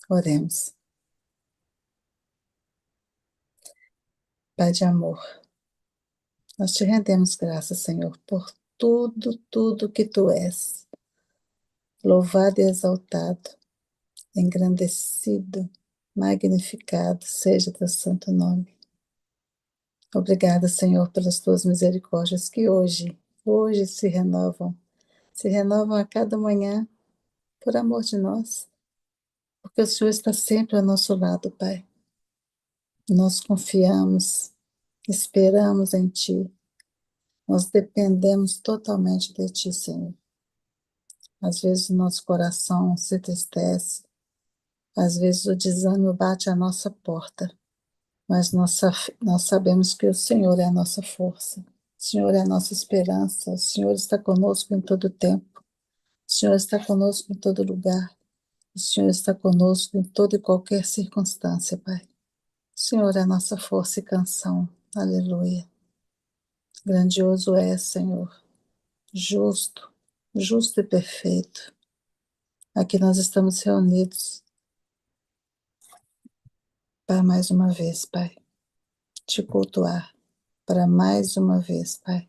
Oremos. Pai de amor, nós te rendemos graças, Senhor, por tudo que tu és. Louvado e exaltado, engrandecido, magnificado seja teu santo nome. Obrigada, Senhor, pelas tuas misericórdias que hoje se renovam a cada manhã por amor de nós, porque o Senhor está sempre ao nosso lado, Pai. Nós confiamos, esperamos em Ti, nós dependemos totalmente de Ti, Senhor. Às vezes o nosso coração se entristece, às vezes o desânimo bate à nossa porta, mas nós sabemos que o Senhor é a nossa força, o Senhor é a nossa esperança, o Senhor está conosco em todo tempo, o Senhor está conosco em todo lugar, o Senhor está conosco em toda e qualquer circunstância, Pai. O Senhor é a nossa força e canção, aleluia. Grandioso é, Senhor, justo, justo e perfeito. Aqui nós estamos reunidos para mais uma vez, Pai, te cultuar, para mais uma vez, Pai,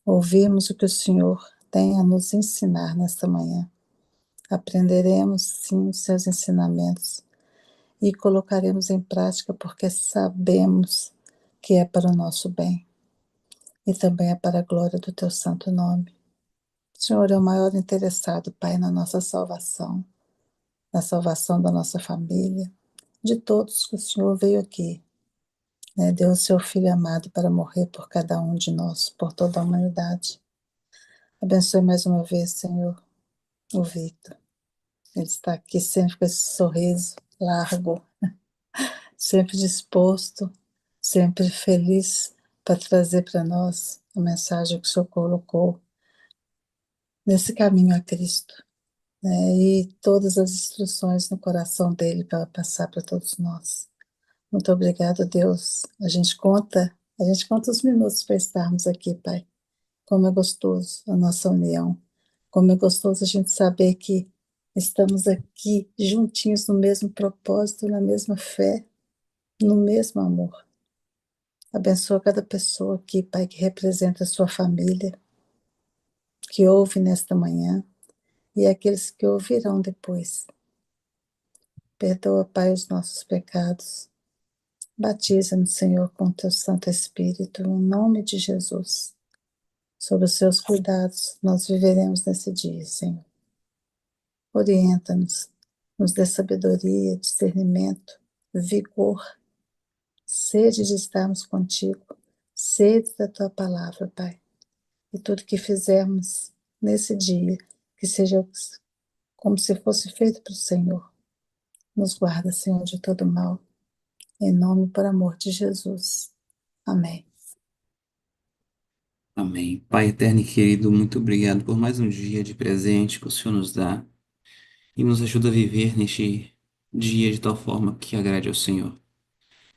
ouvirmos o que o Senhor tem a nos ensinar nesta manhã. Aprenderemos, sim, os seus ensinamentos e colocaremos em prática porque sabemos que é para o nosso bem e também é para a glória do teu santo nome. O Senhor é o maior interessado, Pai, na nossa salvação, na salvação da nossa família, de todos que o Senhor veio aqui, né? Deu o seu Filho amado para morrer por cada um de nós, por toda a humanidade. Abençoe mais uma vez, Senhor, o Victor. Ele está aqui sempre com esse sorriso largo, sempre disposto, sempre feliz para trazer para nós a mensagem que o Senhor colocou nesse caminho a Cristo, né? E todas as instruções no coração dele para passar para todos nós. Muito obrigado, Deus. A gente conta os minutos para estarmos aqui, Pai. Como é gostoso a nossa união. Como é gostoso a gente saber que estamos aqui juntinhos no mesmo propósito, na mesma fé, no mesmo amor. Abençoa cada pessoa aqui, Pai, que representa a sua família, que ouve nesta manhã e aqueles que ouvirão depois. Perdoa, Pai, os nossos pecados. Batiza-nos, Senhor, com teu Santo Espírito, em nome de Jesus. Sob os seus cuidados, nós viveremos nesse dia, Senhor. Orienta-nos, nos dê sabedoria, discernimento, vigor, sede de estarmos contigo, sede da tua palavra, Pai. E tudo que fizermos nesse dia, que seja como se fosse feito para o Senhor. Nos guarda, Senhor, de todo mal. Em nome e por amor de Jesus. Amém. Amém. Pai eterno e querido, muito obrigado por mais um dia de presente que o Senhor nos dá e nos ajuda a viver neste dia de tal forma que agrade ao Senhor.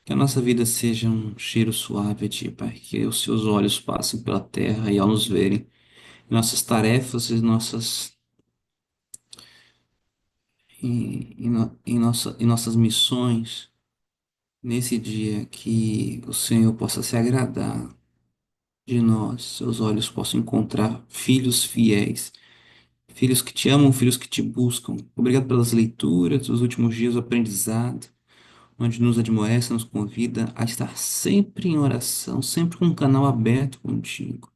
Que a nossa vida seja um cheiro suave a Ti, Pai. Que os Seus olhos passem pela terra e ao nos verem, nossas tarefas e nossas missões nesse dia, que o Senhor possa se agradar de nós, Seus olhos possam encontrar filhos fiéis. Filhos que te amam, filhos que te buscam. Obrigado pelas leituras dos últimos dias, o aprendizado, onde nos admoesta, nos convida a estar sempre em oração, sempre com um canal aberto contigo.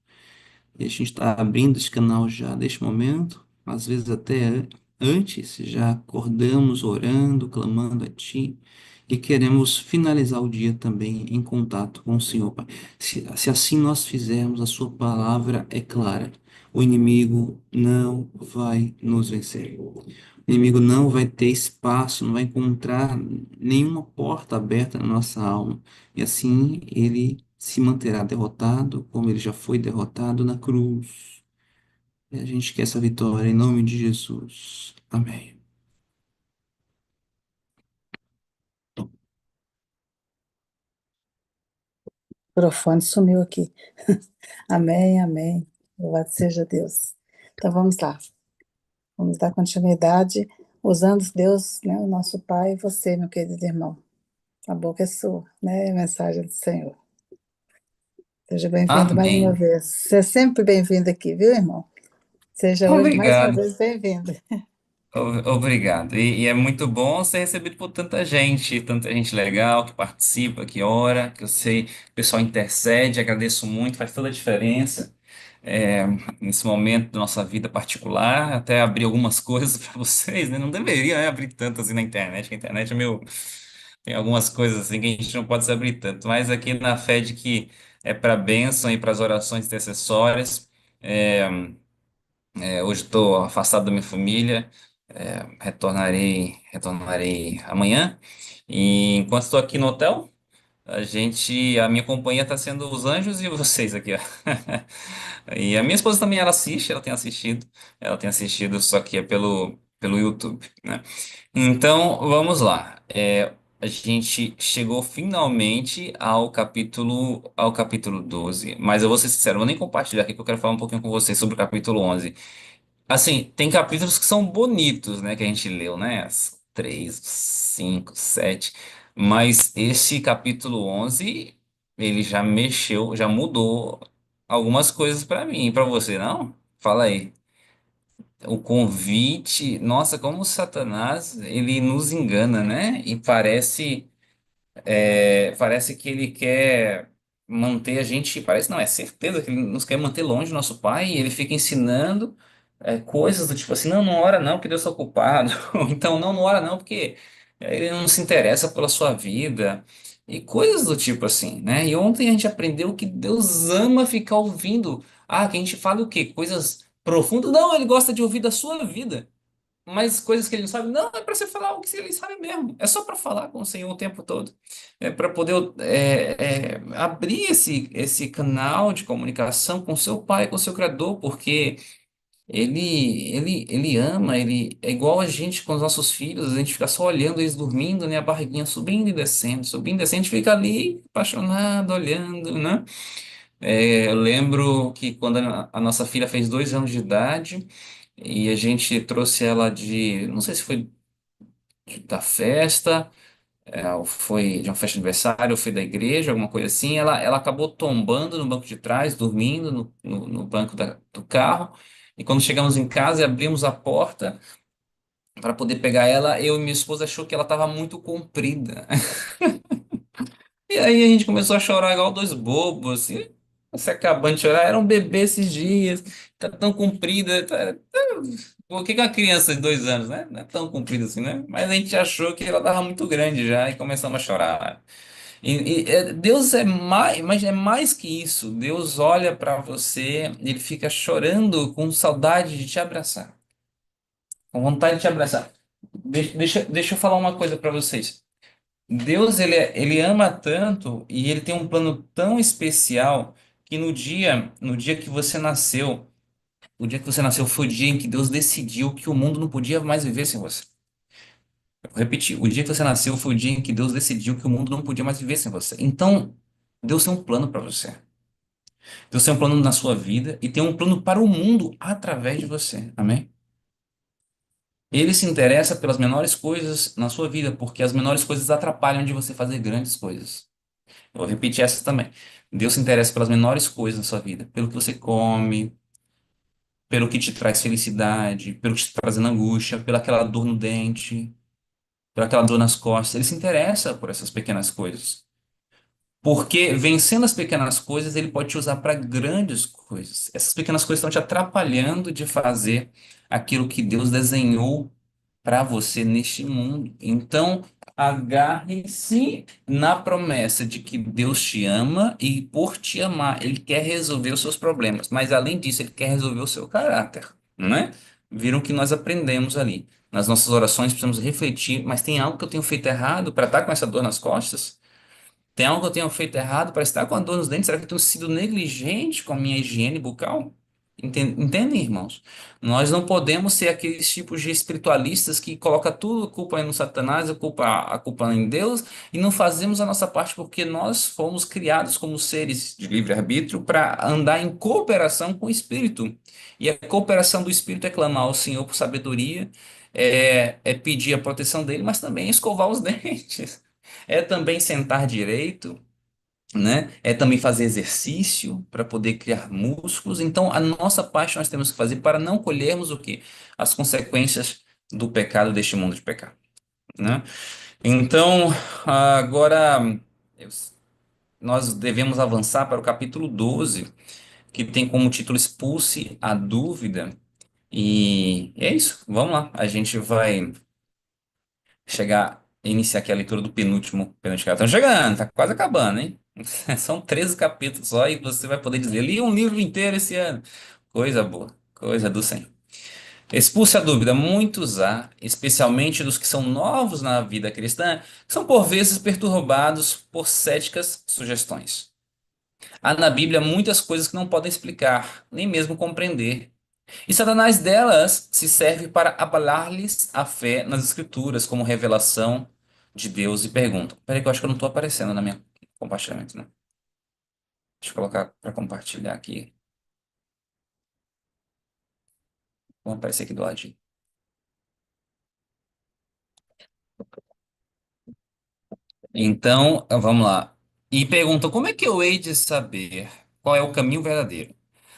E a gente está abrindo esse canal já neste momento, às vezes até antes, já acordamos orando, clamando a Ti, e queremos finalizar o dia também em contato com o Senhor, Pai. Se assim nós fizermos, a Sua palavra é clara. O inimigo não vai nos vencer. O inimigo não vai ter espaço, não vai encontrar nenhuma porta aberta na nossa alma. E assim ele se manterá derrotado, como ele já foi derrotado na cruz. E a gente quer essa vitória em nome de Jesus. Amém. O microfone sumiu aqui. Amém, amém. Louvado seja Deus. Então vamos lá. Vamos dar continuidade usando Deus, né, o nosso Pai, e você, meu querido irmão. A boca é sua, né? A mensagem do Senhor. Seja bem-vindo mais uma Amém. vez. Você é sempre bem-vindo aqui, viu, irmão? Seja hoje mais uma Obrigado. vez bem-vindo. Obrigado. E é muito bom ser recebido por tanta gente legal que participa, que ora, que eu sei, o pessoal intercede, agradeço muito, faz toda a diferença. É, nesse momento da nossa vida particular, até abrir algumas coisas para vocês, né? Não deveria, né, abrir tanto assim na internet, que a internet é meu. Tem algumas coisas assim que a gente não pode se abrir tanto, mas aqui na fé de que é para bênção e para as orações intercessórias. É, hoje estou afastado da minha família, retornarei amanhã. E enquanto estou aqui no hotel, a minha companhia está sendo os anjos e vocês aqui, ó. E a minha esposa também, ela tem assistido, só que é pelo YouTube, né? Então, vamos lá. A gente chegou finalmente ao capítulo 12, mas eu vou ser sincero, eu vou nem compartilhar aqui que eu quero falar um pouquinho com vocês sobre o capítulo 11. Assim, tem capítulos que são bonitos, né, que a gente leu, né? As 3, 5, 7. Mas esse capítulo 11 ele já mexeu, já mudou algumas coisas para mim, para você, não? Fala aí. O convite, nossa, como Satanás, ele nos engana, né? E parece que ele quer manter a gente. Parece não, é certeza que ele nos quer manter longe do nosso pai. E ele fica ensinando coisas do tipo assim: não, não ora não, porque Deus está ocupado. Ou então, não, não ora não, porque ele não se interessa pela sua vida. E coisas do tipo assim, né? E ontem a gente aprendeu que Deus ama ficar ouvindo. Ah, que a gente fala o quê? Coisas profundas. Não, ele gosta de ouvir da sua vida. Mas coisas que ele não sabe, não, é para você falar o que ele sabe mesmo. É só para falar com o Senhor o tempo todo. É para poder abrir esse canal de comunicação com seu Pai, com seu Criador, porque ele ama, ele é igual a gente com os nossos filhos, a gente fica só olhando eles dormindo, né? A barriguinha subindo e descendo, a gente fica ali apaixonado, olhando, né? Eu lembro que quando a nossa filha fez 2 anos de idade, e a gente trouxe ela não sei se foi da festa, ou foi de uma festa de aniversário, ou foi da igreja, alguma coisa assim. Ela acabou tombando no banco de trás, dormindo no banco do carro. E quando chegamos em casa e abrimos a porta para poder pegar ela, eu e minha esposa achou que ela estava muito comprida. E aí a gente começou a chorar igual dois bobos, assim. Você acabando de chorar, era um bebê esses dias, tá tão comprida. Por que que uma criança de 2 anos, né? Não é tão comprida assim, né? Mas a gente achou que ela tava muito grande já e começamos a chorar. Deus é mais, mas é mais que isso. Deus olha para você, ele fica chorando com saudade de te abraçar, com vontade de te abraçar. Deixa eu falar uma coisa para vocês. Deus, ele ama tanto e ele tem um plano tão especial que no dia que você nasceu, o dia que você nasceu foi o dia em que Deus decidiu que o mundo não podia mais viver sem você. Eu vou repetir, o dia que você nasceu foi o dia em que Deus decidiu que o mundo não podia mais viver sem você. Então, Deus tem um plano para você. Deus tem um plano na sua vida e tem um plano para o mundo através de você. Amém? Ele se interessa pelas menores coisas na sua vida, porque as menores coisas atrapalham de você fazer grandes coisas. Eu vou repetir essa também. Deus se interessa pelas menores coisas da sua vida, pelo que você come, pelo que te traz felicidade, pelo que te traz angústia, pela aquela dor no dente, pela aquela dor nas costas. Ele se interessa por essas pequenas coisas. Porque vencendo as pequenas coisas, ele pode te usar para grandes coisas. Essas pequenas coisas estão te atrapalhando de fazer aquilo que Deus desenhou para você neste mundo. Então, agarre-se na promessa de que Deus te ama e, por te amar, Ele quer resolver os seus problemas. Mas, além disso, Ele quer resolver o seu caráter, não é? Viram que nós aprendemos ali. Nas nossas orações, precisamos refletir, mas tem algo que eu tenho feito errado para estar com essa dor nas costas? Tem algo que eu tenho feito errado para estar com a dor nos dentes? Será que eu tenho sido negligente com a minha higiene bucal? Entendem, irmãos? Nós não podemos ser aqueles tipos de espiritualistas que colocam tudo a culpa no Satanás, a culpa em Deus, e não fazemos a nossa parte porque nós fomos criados como seres de livre-arbítrio para andar em cooperação com o Espírito. E a cooperação do Espírito é clamar ao Senhor por sabedoria é pedir a proteção dele, mas também escovar os dentes. É também sentar direito, né? É também fazer exercício para poder criar músculos. Então, a nossa parte nós temos que fazer para não colhermos o quê? As consequências do pecado deste mundo de pecado, né? Então, agora eu- nós devemos avançar para o capítulo 12, que tem como título Expulse a Dúvida. E é isso. Vamos lá. A gente vai iniciar aqui a leitura do penúltimo capítulo. Estamos chegando, tá quase acabando, hein? São 13 capítulos só e você vai poder dizer, li um livro inteiro esse ano. Coisa boa, coisa do Senhor. Expulse a dúvida. Muitos há, especialmente dos que são novos na vida cristã, que são por vezes perturbados por céticas sugestões. Há na Bíblia muitas coisas que não podem explicar, nem mesmo compreender. E Satanás delas se serve para abalar-lhes a fé nas Escrituras como revelação de Deus e pergunta. Peraí que eu acho que eu não estou aparecendo na minha compartilhamento, né? Deixa eu colocar para compartilhar aqui. Vamos aparecer aqui do ladinho. Então, vamos lá. E pergunta, como é que eu hei de saber qual é o caminho verdadeiro?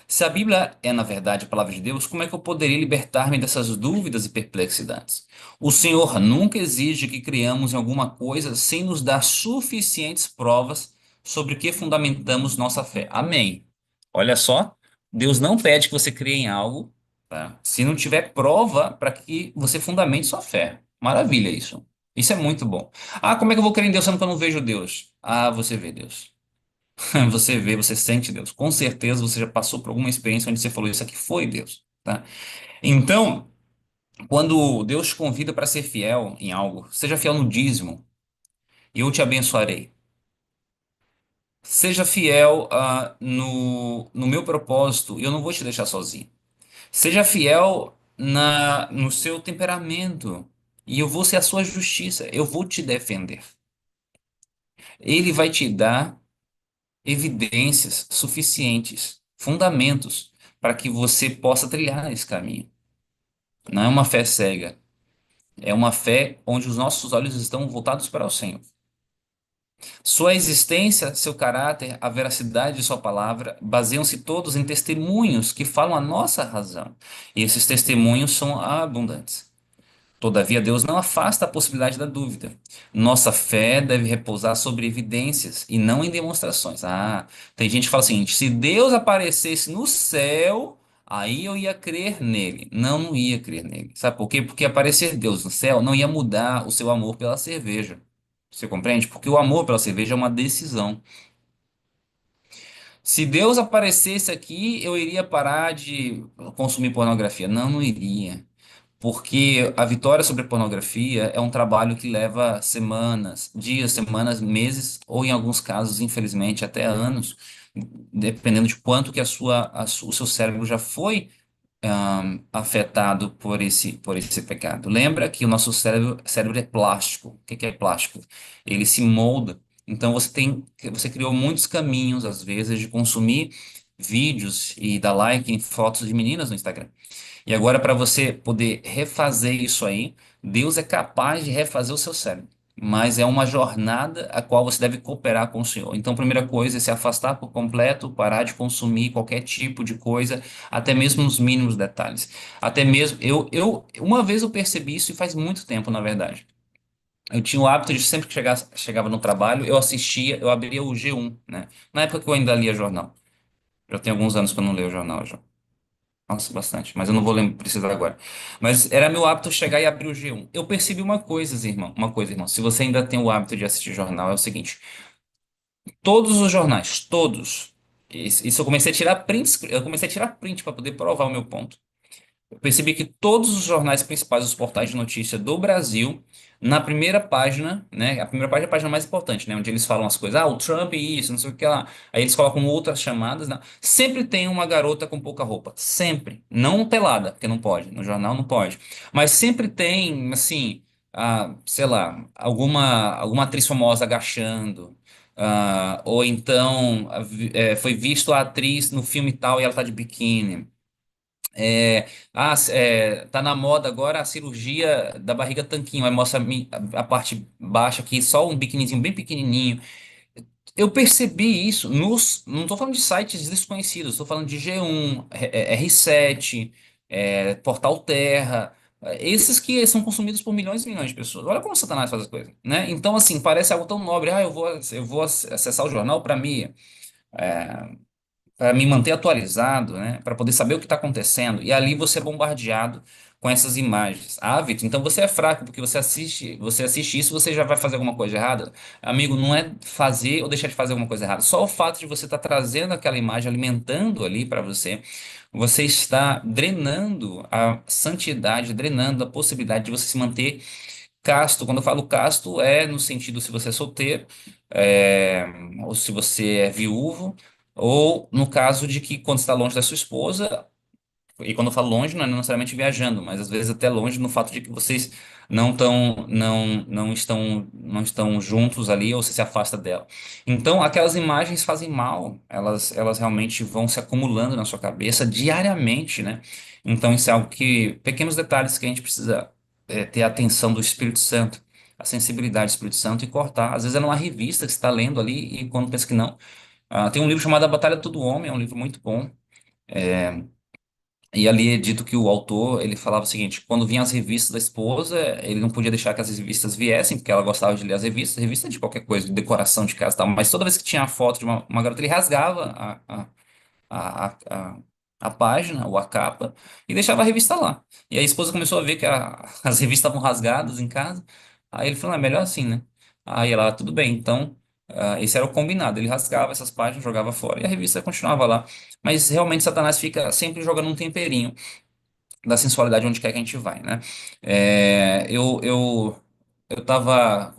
Se a Bíblia é, na verdade, a palavra de Deus, como é que eu poderia libertar-me dessas dúvidas e perplexidades? O Senhor nunca exige que criamos em alguma coisa sem nos dar suficientes provas sobre o que fundamentamos nossa fé. Amém. Olha só, Deus não pede que você crie em algo, tá? Se não tiver prova para que você fundamente sua fé. Maravilha isso. Isso é muito bom. Ah, como é que eu vou crer em Deus sendo que eu não vejo Deus? Ah, você vê Deus. Você vê, você sente Deus. Com certeza você já passou por alguma experiência onde você falou, isso aqui foi Deus, tá? Então, quando Deus te convida para ser fiel em algo, seja fiel no dízimo, e eu te abençoarei. Seja fiel, no meu propósito, e eu não vou te deixar sozinho. Seja fiel no seu temperamento, e eu vou ser a sua justiça, eu vou te defender. Ele vai te dar evidências suficientes, fundamentos, para que você possa trilhar esse caminho. Não é uma fé cega, é uma fé onde os nossos olhos estão voltados para o Senhor. Sua existência, seu caráter, a veracidade de sua palavra baseiam-se todos em testemunhos que falam a nossa razão. E esses testemunhos são abundantes. Todavia, Deus não afasta a possibilidade da dúvida. Nossa fé deve repousar sobre evidências e não em demonstrações. Ah, tem gente que fala o seguinte: se Deus aparecesse no céu, aí eu ia crer nele. Não, não ia crer nele. Sabe por quê? Porque aparecer Deus no céu não ia mudar o seu amor pela cerveja. Você compreende? Porque o amor pela cerveja é uma decisão. Se Deus aparecesse aqui, eu iria parar de consumir pornografia. Não, não iria. Porque a vitória sobre a pornografia é um trabalho que leva semanas, dias, semanas, meses, ou em alguns casos, infelizmente, até anos, dependendo de quanto que o seu cérebro já foi afetado por esse pecado. Lembra que o nosso cérebro é plástico. O que que é plástico? Ele se molda. Então você criou muitos caminhos, às vezes, de consumir vídeos e dar like em fotos de meninas no Instagram. E agora, para você poder refazer isso aí, Deus é capaz de refazer o seu cérebro. Mas é uma jornada a qual você deve cooperar com o Senhor. Então, a primeira coisa é se afastar por completo, parar de consumir qualquer tipo de coisa, até mesmo nos mínimos detalhes. Até mesmo, uma vez eu percebi isso e faz muito tempo, na verdade. Eu tinha o hábito de sempre que chegava no trabalho, eu assistia, eu abria o G1, né? Na época que eu ainda lia jornal. Já tem alguns anos que eu não leio jornal já. Nossa, bastante, mas eu não vou precisar agora. Mas era meu hábito chegar e abrir o G1. Eu percebi uma coisa, irmão. Se você ainda tem o hábito de assistir jornal, é o seguinte: todos os jornais, todos. Isso eu comecei a tirar prints, eu comecei a tirar print para poder provar o meu ponto. Eu percebi que todos os jornais principais, os portais de notícia do Brasil, na primeira página, né? A primeira página é a página mais importante, né? Onde eles falam as coisas, o Trump e isso, não sei o que lá. Aí eles colocam outras chamadas, né? Sempre tem uma garota com pouca roupa. Sempre. Não pelada, porque não pode. No jornal não pode. Mas sempre tem, assim, sei lá, alguma atriz famosa agachando. Ou então foi visto a atriz no filme tal e ela tá de biquíni. Tá na moda agora a cirurgia da barriga tanquinho, aí mostra a parte baixa aqui, só um biquinizinho bem pequenininho. Eu percebi isso não estou falando de sites desconhecidos, estou falando de G1, R7, Portal Terra, esses que são consumidos por milhões e milhões de pessoas. Olha como Satanás faz as coisas, né? Então, assim, parece algo tão nobre. Eu vou acessar o jornal para me manter atualizado, né? Para poder saber o que está acontecendo. E ali você é bombardeado com essas imagens. Ah, Vitor, então você é fraco porque você assiste isso, você já vai fazer alguma coisa errada? Amigo, não é fazer ou deixar de fazer alguma coisa errada. Só o fato de você estar trazendo aquela imagem, alimentando ali para você, você está drenando a santidade, drenando a possibilidade de você se manter casto. Quando eu falo casto, é no sentido se você é solteiro, é, ou se você é viúvo, ou no caso de que quando está longe da sua esposa, e quando eu falo longe, não é necessariamente viajando, mas às vezes até longe no fato de que vocês não estão juntos ali, ou você se afasta dela. Então, aquelas imagens fazem mal, elas realmente vão se acumulando na sua cabeça diariamente, né? Então, isso é algo pequenos detalhes que a gente precisa ter a atenção do Espírito Santo, a sensibilidade do Espírito Santo e cortar. Às vezes é numa revista que você está lendo ali e quando pensa que não. Tem um livro chamado A Batalha de Todo Homem, é um livro muito bom. E ali é dito que o autor, ele falava o seguinte, quando vinham as revistas da esposa, ele não podia deixar que as revistas viessem, porque ela gostava de ler as revistas, revista de qualquer coisa, de decoração de casa e tal, mas toda vez que tinha a foto de uma garota, ele rasgava a, a, a, a página ou a capa e deixava a revista lá. E aí a esposa começou a ver que as revistas estavam rasgadas em casa, aí ele falou, é melhor assim, né? Aí ela, tudo bem, então, esse era o combinado, ele rasgava essas páginas, jogava fora e a revista continuava lá. Mas realmente Satanás fica sempre jogando um temperinho da sensualidade onde quer que a gente vai, né? Eu tava,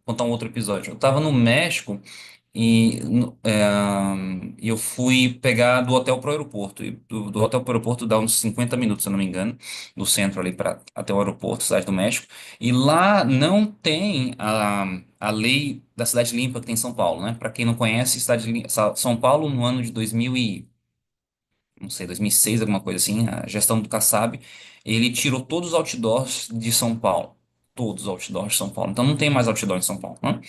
contar um outro episódio, eu tava no México e eu fui pegar do hotel pro aeroporto, e do hotel pro aeroporto dá uns 50 minutos, se eu não me engano, do centro ali para até o aeroporto, cidade do México, e lá não tem a lei da cidade limpa que tem em São Paulo, né? Para quem não conhece, São Paulo no ano de 2000 não sei, 2006, alguma coisa assim, a gestão do Kassab, ele tirou todos os outdoors de São Paulo. Todos os outdoors de São Paulo. Então não tem mais outdoor em São Paulo, né?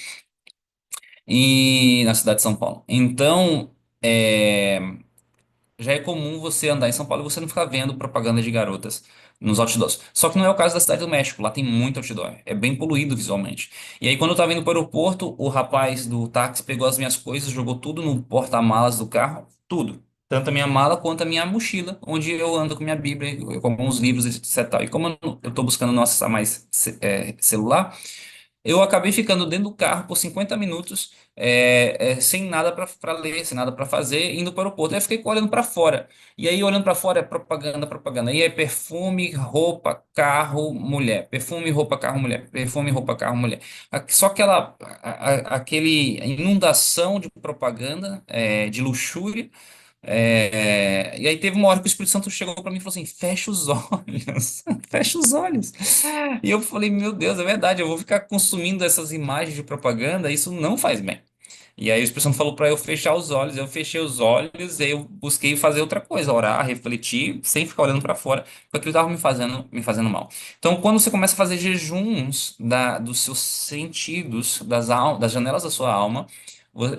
E na cidade de São Paulo. Então, já é comum você andar em São Paulo e você não ficar vendo propaganda de garotas nos outdoors. Só que não é o caso da cidade do México. Lá tem muito outdoor. É bem poluído visualmente. E aí, quando eu tava indo para o aeroporto, o rapaz do táxi pegou as minhas coisas, jogou tudo no porta-malas do carro. Tudo. Tanto a minha mala quanto a minha mochila, onde eu ando com minha Bíblia, com alguns livros, etc. Tal. E como eu tô buscando não acessar mais celular, eu acabei ficando dentro do carro por 50 minutos, sem nada para ler, sem nada para fazer, indo para o aeroporto. Aí eu fiquei olhando para fora. E aí, olhando para fora, é propaganda, propaganda. E é perfume, roupa, carro, mulher. Perfume, roupa, carro, mulher. Perfume, roupa, carro, mulher. Só aquele inundação de propaganda, de luxúria. E aí teve uma hora que o Espírito Santo chegou para mim e falou assim: fecha os olhos, fecha os olhos. E eu falei: meu Deus, é verdade, eu vou ficar consumindo essas imagens de propaganda, isso não faz bem. E aí o Espírito Santo falou para eu fechar os olhos, eu fechei os olhos, e aí eu busquei fazer outra coisa, orar, refletir, sem ficar olhando para fora, porque aquilo estava me fazendo mal. Então, quando você começa a fazer jejuns dos seus sentidos, das janelas da sua alma,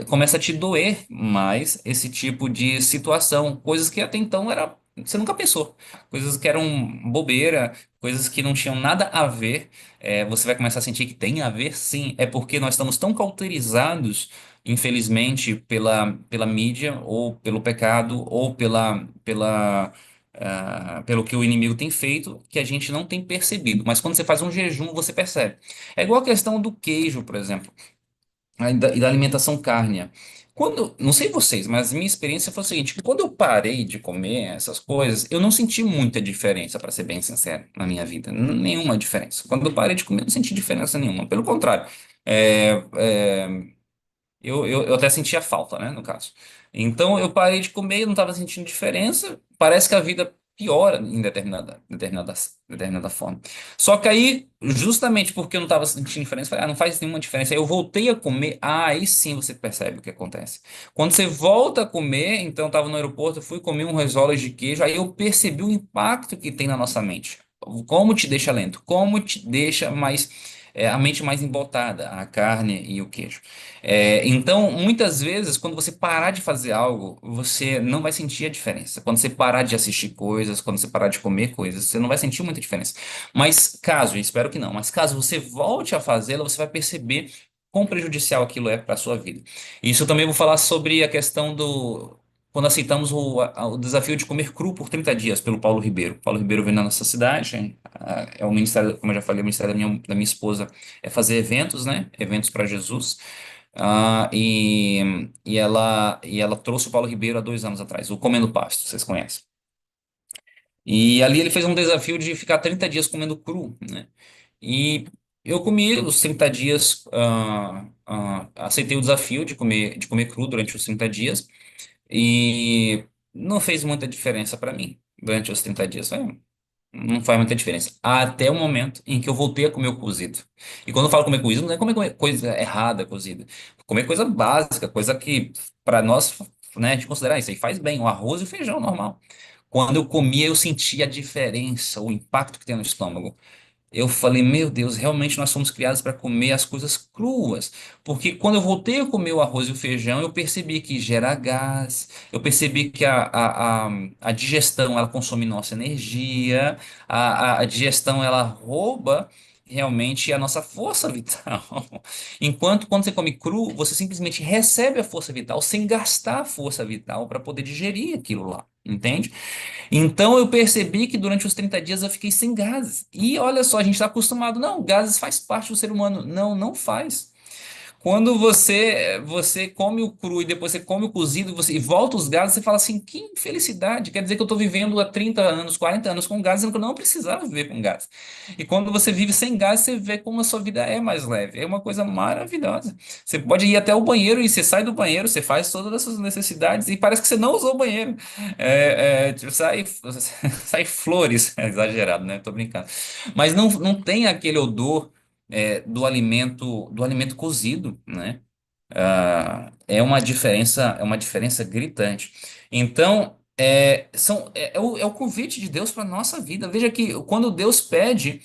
começa a te doer mais esse tipo de situação, coisas que até então você nunca pensou, coisas que eram bobeira, coisas que não tinham nada a ver, você vai começar a sentir que tem a ver, sim, é porque nós estamos tão cauterizados, infelizmente, pela mídia, ou pelo pecado, ou pelo que o inimigo tem feito, que a gente não tem percebido. Mas quando você faz um jejum, você percebe. É igual a questão do queijo, por exemplo, e da alimentação cárnea. Não sei vocês, mas minha experiência foi o seguinte: quando eu parei de comer essas coisas, eu não senti muita diferença, para ser bem sincero, na minha vida. Nenhuma diferença. Quando eu parei de comer, eu não senti diferença nenhuma. Pelo contrário, é, é, eu até sentia falta, né, no caso. Então eu parei de comer, eu não estava sentindo diferença. Parece que a vida piora em determinada forma. Só que aí, justamente porque eu não estava sentindo diferença, eu falei, não faz nenhuma diferença. Aí eu voltei a comer, aí sim você percebe o que acontece. Quando você volta a comer, então eu estava no aeroporto, eu fui comer um risoles de queijo, aí eu percebi o impacto que tem na nossa mente. Como te deixa lento, como te deixa mais, a mente mais embotada, a carne e o queijo. Então, muitas vezes, quando você parar de fazer algo, você não vai sentir a diferença. Quando você parar de assistir coisas, quando você parar de comer coisas, você não vai sentir muita diferença. Mas caso, e espero que não, mas caso você volte a fazê-la, você vai perceber quão prejudicial aquilo é para a sua vida. Isso eu também vou falar sobre a questão do. Quando aceitamos o desafio de comer cru por 30 dias pelo Paulo Ribeiro. Paulo Ribeiro vem na nossa cidade, é o ministério, como eu já falei, o ministério da minha esposa é fazer eventos, né? Eventos para Jesus. E ela trouxe o Paulo Ribeiro há 2 anos atrás, o Comendo Pasto, vocês conhecem. E ali ele fez um desafio de ficar 30 dias comendo cru, né? E eu comi os 30 dias, aceitei o desafio de comer cru durante os 30 dias e não fez muita diferença para mim durante os 30 dias. Não faz muita diferença. Até o momento em que eu voltei a comer o cozido. E quando eu falo comer cozido, não é comer coisa errada cozida. Comer coisa básica, coisa que para nós, né, a gente considera isso aí faz bem, o arroz e o feijão normal. Quando eu comia, eu sentia a diferença, o impacto que tem no estômago. Eu falei, meu Deus, realmente nós somos criados para comer as coisas cruas. Porque quando eu voltei a comer o arroz e o feijão, eu percebi que gera gás, eu percebi que a digestão ela consome nossa energia, a digestão ela rouba realmente a nossa força vital. Enquanto quando você come cru, você simplesmente recebe a força vital sem gastar a força vital para poder digerir aquilo lá. Entende? Então eu percebi que durante os 30 dias eu fiquei sem gases. E olha só, a gente está acostumado, não, gases faz parte do ser humano. Não, não faz. Quando você come o cru e depois você come o cozido e volta os gases, você fala assim, que infelicidade. Quer dizer que eu estou vivendo há 30 anos, 40 anos com gases, sendo que eu não precisava viver com gás. E quando você vive sem gás, você vê como a sua vida é mais leve. É uma coisa maravilhosa. Você pode ir até o banheiro e você sai do banheiro, você faz todas as suas necessidades e parece que você não usou o banheiro. Tipo, sai flores. É exagerado, né? Tô brincando. Mas não tem aquele odor do alimento cozido, né? É uma diferença gritante. Então, é o convite de Deus para a nossa vida. Veja que quando Deus pede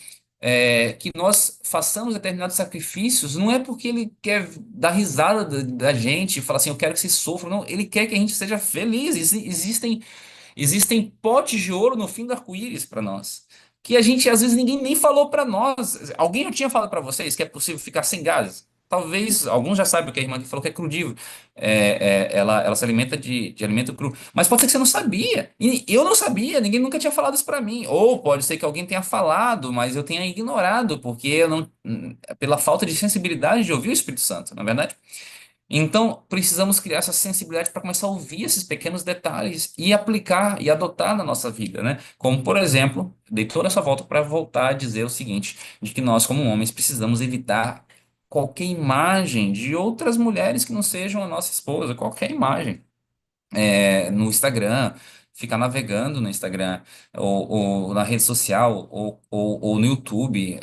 que nós façamos determinados sacrifícios, não é porque Ele quer dar risada da gente e falar assim, eu quero que você sofra. Não, Ele quer que a gente seja feliz. Existem potes de ouro no fim do arco-íris para nós. Que a gente, às vezes, ninguém nem falou para nós. Alguém não tinha falado para vocês que é possível ficar sem gases? Talvez alguns já saibam que a irmã que falou que é crudívoro. Ela se alimenta de alimento cru. Mas pode ser que você não sabia. E eu não sabia, ninguém nunca tinha falado isso para mim. Ou pode ser que alguém tenha falado, mas eu tenha ignorado, porque eu não, pela falta de sensibilidade de ouvir o Espírito Santo, na é verdade? Então, precisamos criar essa sensibilidade para começar a ouvir esses pequenos detalhes e aplicar e adotar na nossa vida, né? Como, por exemplo, dei toda essa volta para voltar a dizer o seguinte, de que nós, como homens, precisamos evitar qualquer imagem de outras mulheres que não sejam a nossa esposa, qualquer imagem no Instagram, ficar navegando no Instagram, ou na rede social, ou no YouTube.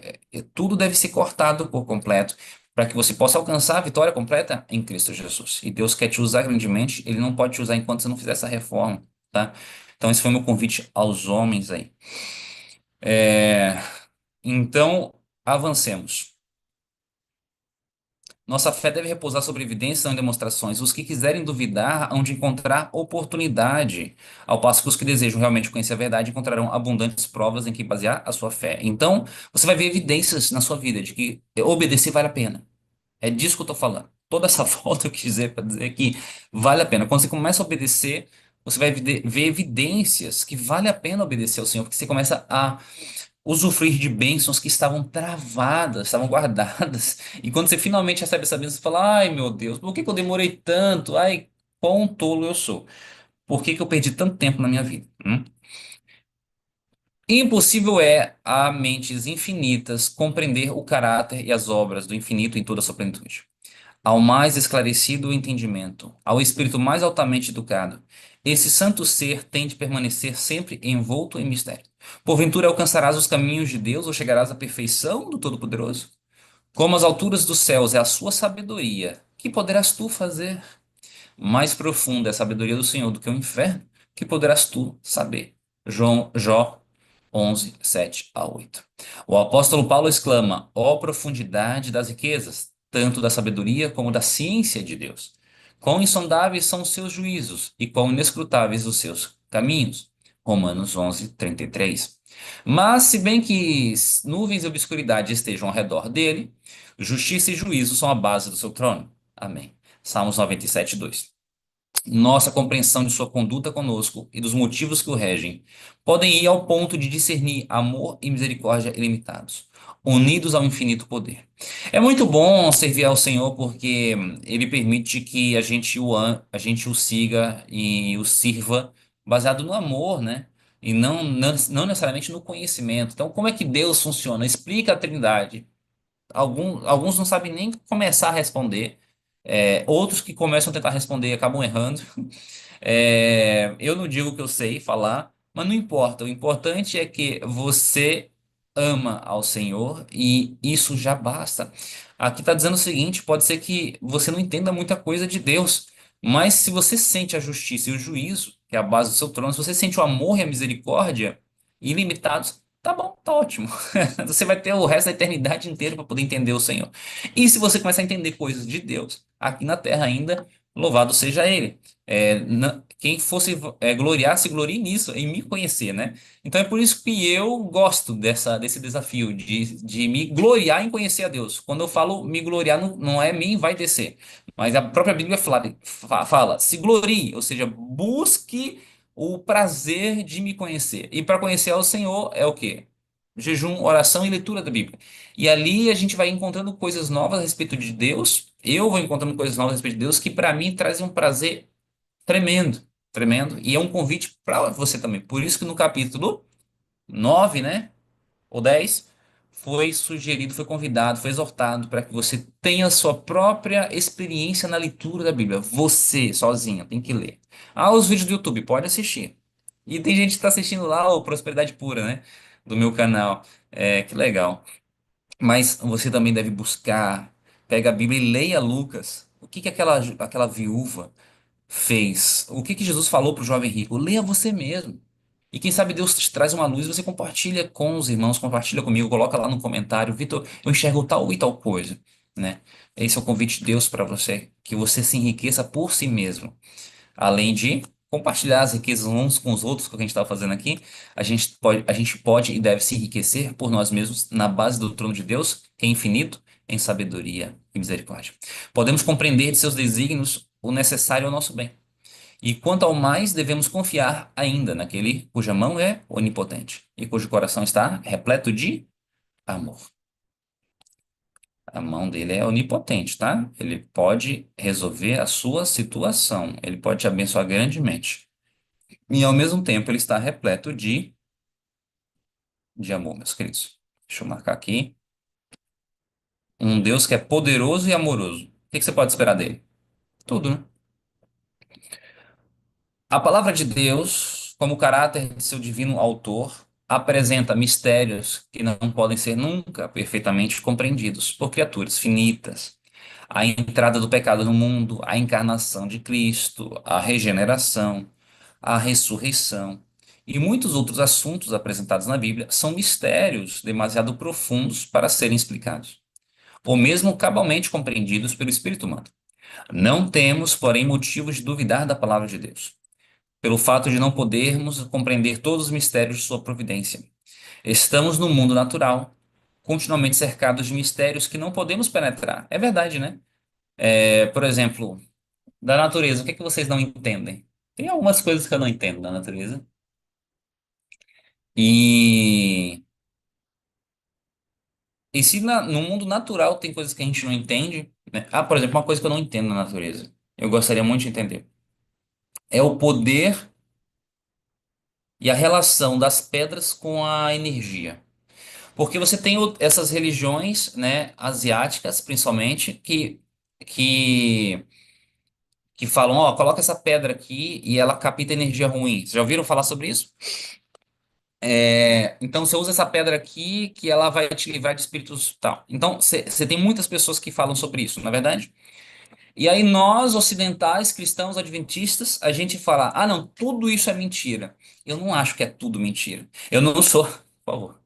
Tudo deve ser cortado por completo para que você possa alcançar a vitória completa em Cristo Jesus. E Deus quer te usar grandemente, Ele não pode te usar enquanto você não fizer essa reforma, tá? Então, esse foi o meu convite aos homens aí. É, Então, avancemos. Nossa fé deve repousar sobre evidências, não em demonstrações. Os que quiserem duvidar hão de encontrar oportunidade, ao passo que os que desejam realmente conhecer a verdade encontrarão abundantes provas em que basear a sua fé. Então, você vai ver evidências na sua vida de que obedecer vale a pena. É disso que eu estou falando. Toda essa volta eu quis dizer para dizer que vale a pena. Quando você começa a obedecer, você vai ver evidências que vale a pena obedecer ao Senhor, porque você começa a usufruir de bênçãos que estavam travadas, estavam guardadas. E quando você finalmente recebe essa bênção, você fala: ai meu Deus, por que que eu demorei tanto? Ai, quão tolo eu sou. Por que que eu perdi tanto tempo na minha vida? Impossível é a mentes infinitas compreender o caráter e as obras do infinito em toda a sua plenitude. ao mais esclarecido entendimento, ao espírito mais altamente educado. Esse santo ser tem de permanecer sempre envolto em mistério. Porventura alcançarás os caminhos de Deus ou chegarás à perfeição do Todo-Poderoso? Como as alturas dos céus é a sua sabedoria, que poderás tu fazer? Mais profunda é a sabedoria do Senhor do que o inferno, que poderás tu saber. Jó 11, 7 a 8. O apóstolo Paulo exclama: ó profundidade das riquezas, tanto da sabedoria como da ciência de Deus. Quão insondáveis são os seus juízos e quão inescrutáveis os seus caminhos. Romanos 11, 33. Mas, se bem que nuvens e obscuridade estejam ao redor dele, justiça e juízo são a base do seu trono. Amém. Salmos 97, 2. Nossa compreensão de sua conduta conosco e dos motivos que o regem podem ir ao ponto de discernir amor e misericórdia ilimitados, unidos ao infinito poder. É muito bom servir ao Senhor porque Ele permite que a gente o siga e o sirva baseado no amor, né? E não necessariamente no conhecimento. Então, como é que Deus funciona? Explica a Trindade. Alguns não sabem nem começar a responder. Outros que começam a tentar responder acabam errando. Eu não digo que eu sei falar, mas não importa. O importante é que você ama ao Senhor e isso já basta. Aqui está dizendo o seguinte: pode ser que você não entenda muita coisa de Deus, mas se você sente a justiça e o juízo, que é a base do seu trono, se você sente o amor e a misericórdia ilimitados, tá bom, tá ótimo. Você vai ter o resto da eternidade inteira para poder entender o Senhor. E se você começar a entender coisas de Deus aqui na terra ainda, louvado seja Ele. Quem fosse gloriar, se glorie nisso, em me conhecer, né? Então é por isso que eu gosto desse desafio de me gloriar em conhecer a Deus. Quando eu falo me gloriar, não é me vai descer, mas a própria Bíblia fala, se glorie, ou seja, busque o prazer de me conhecer. E para conhecer ao Senhor é o quê? Jejum, oração e leitura da Bíblia. E ali a gente vai encontrando coisas novas a respeito de Deus. Eu vou encontrando coisas novas a respeito de Deus que para mim trazem um prazer tremendo, tremendo. E é um convite para você também. Por isso que no capítulo 9, né, ou 10, foi sugerido, foi convidado, foi exortado para que você tenha a sua própria experiência na leitura da Bíblia. Você, sozinho, tem que ler. Os vídeos do YouTube, pode assistir. E tem gente que está assistindo lá o Prosperidade Pura, né, do meu canal. Que legal. Mas você também deve buscar, pega a Bíblia e leia Lucas. O que que aquela viúva fez? O que que Jesus falou para o jovem rico? Leia você mesmo. E quem sabe Deus te traz uma luz, você compartilha com os irmãos, compartilha comigo, coloca lá no comentário, Vitor, eu enxergo tal e tal coisa, né? Esse é o convite de Deus para você, que você se enriqueça por si mesmo. Além de compartilhar as riquezas uns com os outros, que é o que a gente está fazendo aqui, a gente pode e deve se enriquecer por nós mesmos na base do trono de Deus, que é infinito em sabedoria e misericórdia. Podemos compreender de seus desígnios o necessário ao nosso bem. E quanto ao mais, devemos confiar ainda naquele cuja mão é onipotente e cujo coração está repleto de amor. A mão dele é onipotente, tá? Ele pode resolver a sua situação, ele pode te abençoar grandemente. E ao mesmo tempo, ele está repleto de amor, meus queridos. Deixa eu marcar aqui. Um Deus que é poderoso e amoroso. O que que você pode esperar dele? Tudo, né? A palavra de Deus, como caráter de seu divino autor, apresenta mistérios que não podem ser nunca perfeitamente compreendidos por criaturas finitas. A entrada do pecado no mundo, a encarnação de Cristo, a regeneração, a ressurreição e muitos outros assuntos apresentados na Bíblia são mistérios demasiado profundos para serem explicados, ou mesmo cabalmente compreendidos pelo espírito humano. Não temos, porém, motivos de duvidar da palavra de Deus pelo fato de não podermos compreender todos os mistérios de sua providência. Estamos no mundo natural, continuamente cercados de mistérios que não podemos penetrar. É verdade, né? Por exemplo, da natureza, o que é que vocês não entendem? Tem algumas coisas que eu não entendo da natureza. E, e se no mundo natural tem coisas que a gente não entende, né? Por exemplo, uma coisa que eu não entendo na natureza. Eu gostaria muito de entender. É o poder e a relação das pedras com a energia. Porque você tem essas religiões, né, asiáticas, principalmente, que que, que falam, ó, coloca essa pedra aqui e ela capta energia ruim. Vocês já ouviram falar sobre isso? Então você usa essa pedra aqui que ela vai te livrar de espíritos tal. Então você tem muitas pessoas que falam sobre isso, na é verdade? E aí nós, ocidentais, cristãos, adventistas, a gente fala, ah, não, tudo isso é mentira. Eu não acho que é tudo mentira. Eu não sou, por favor.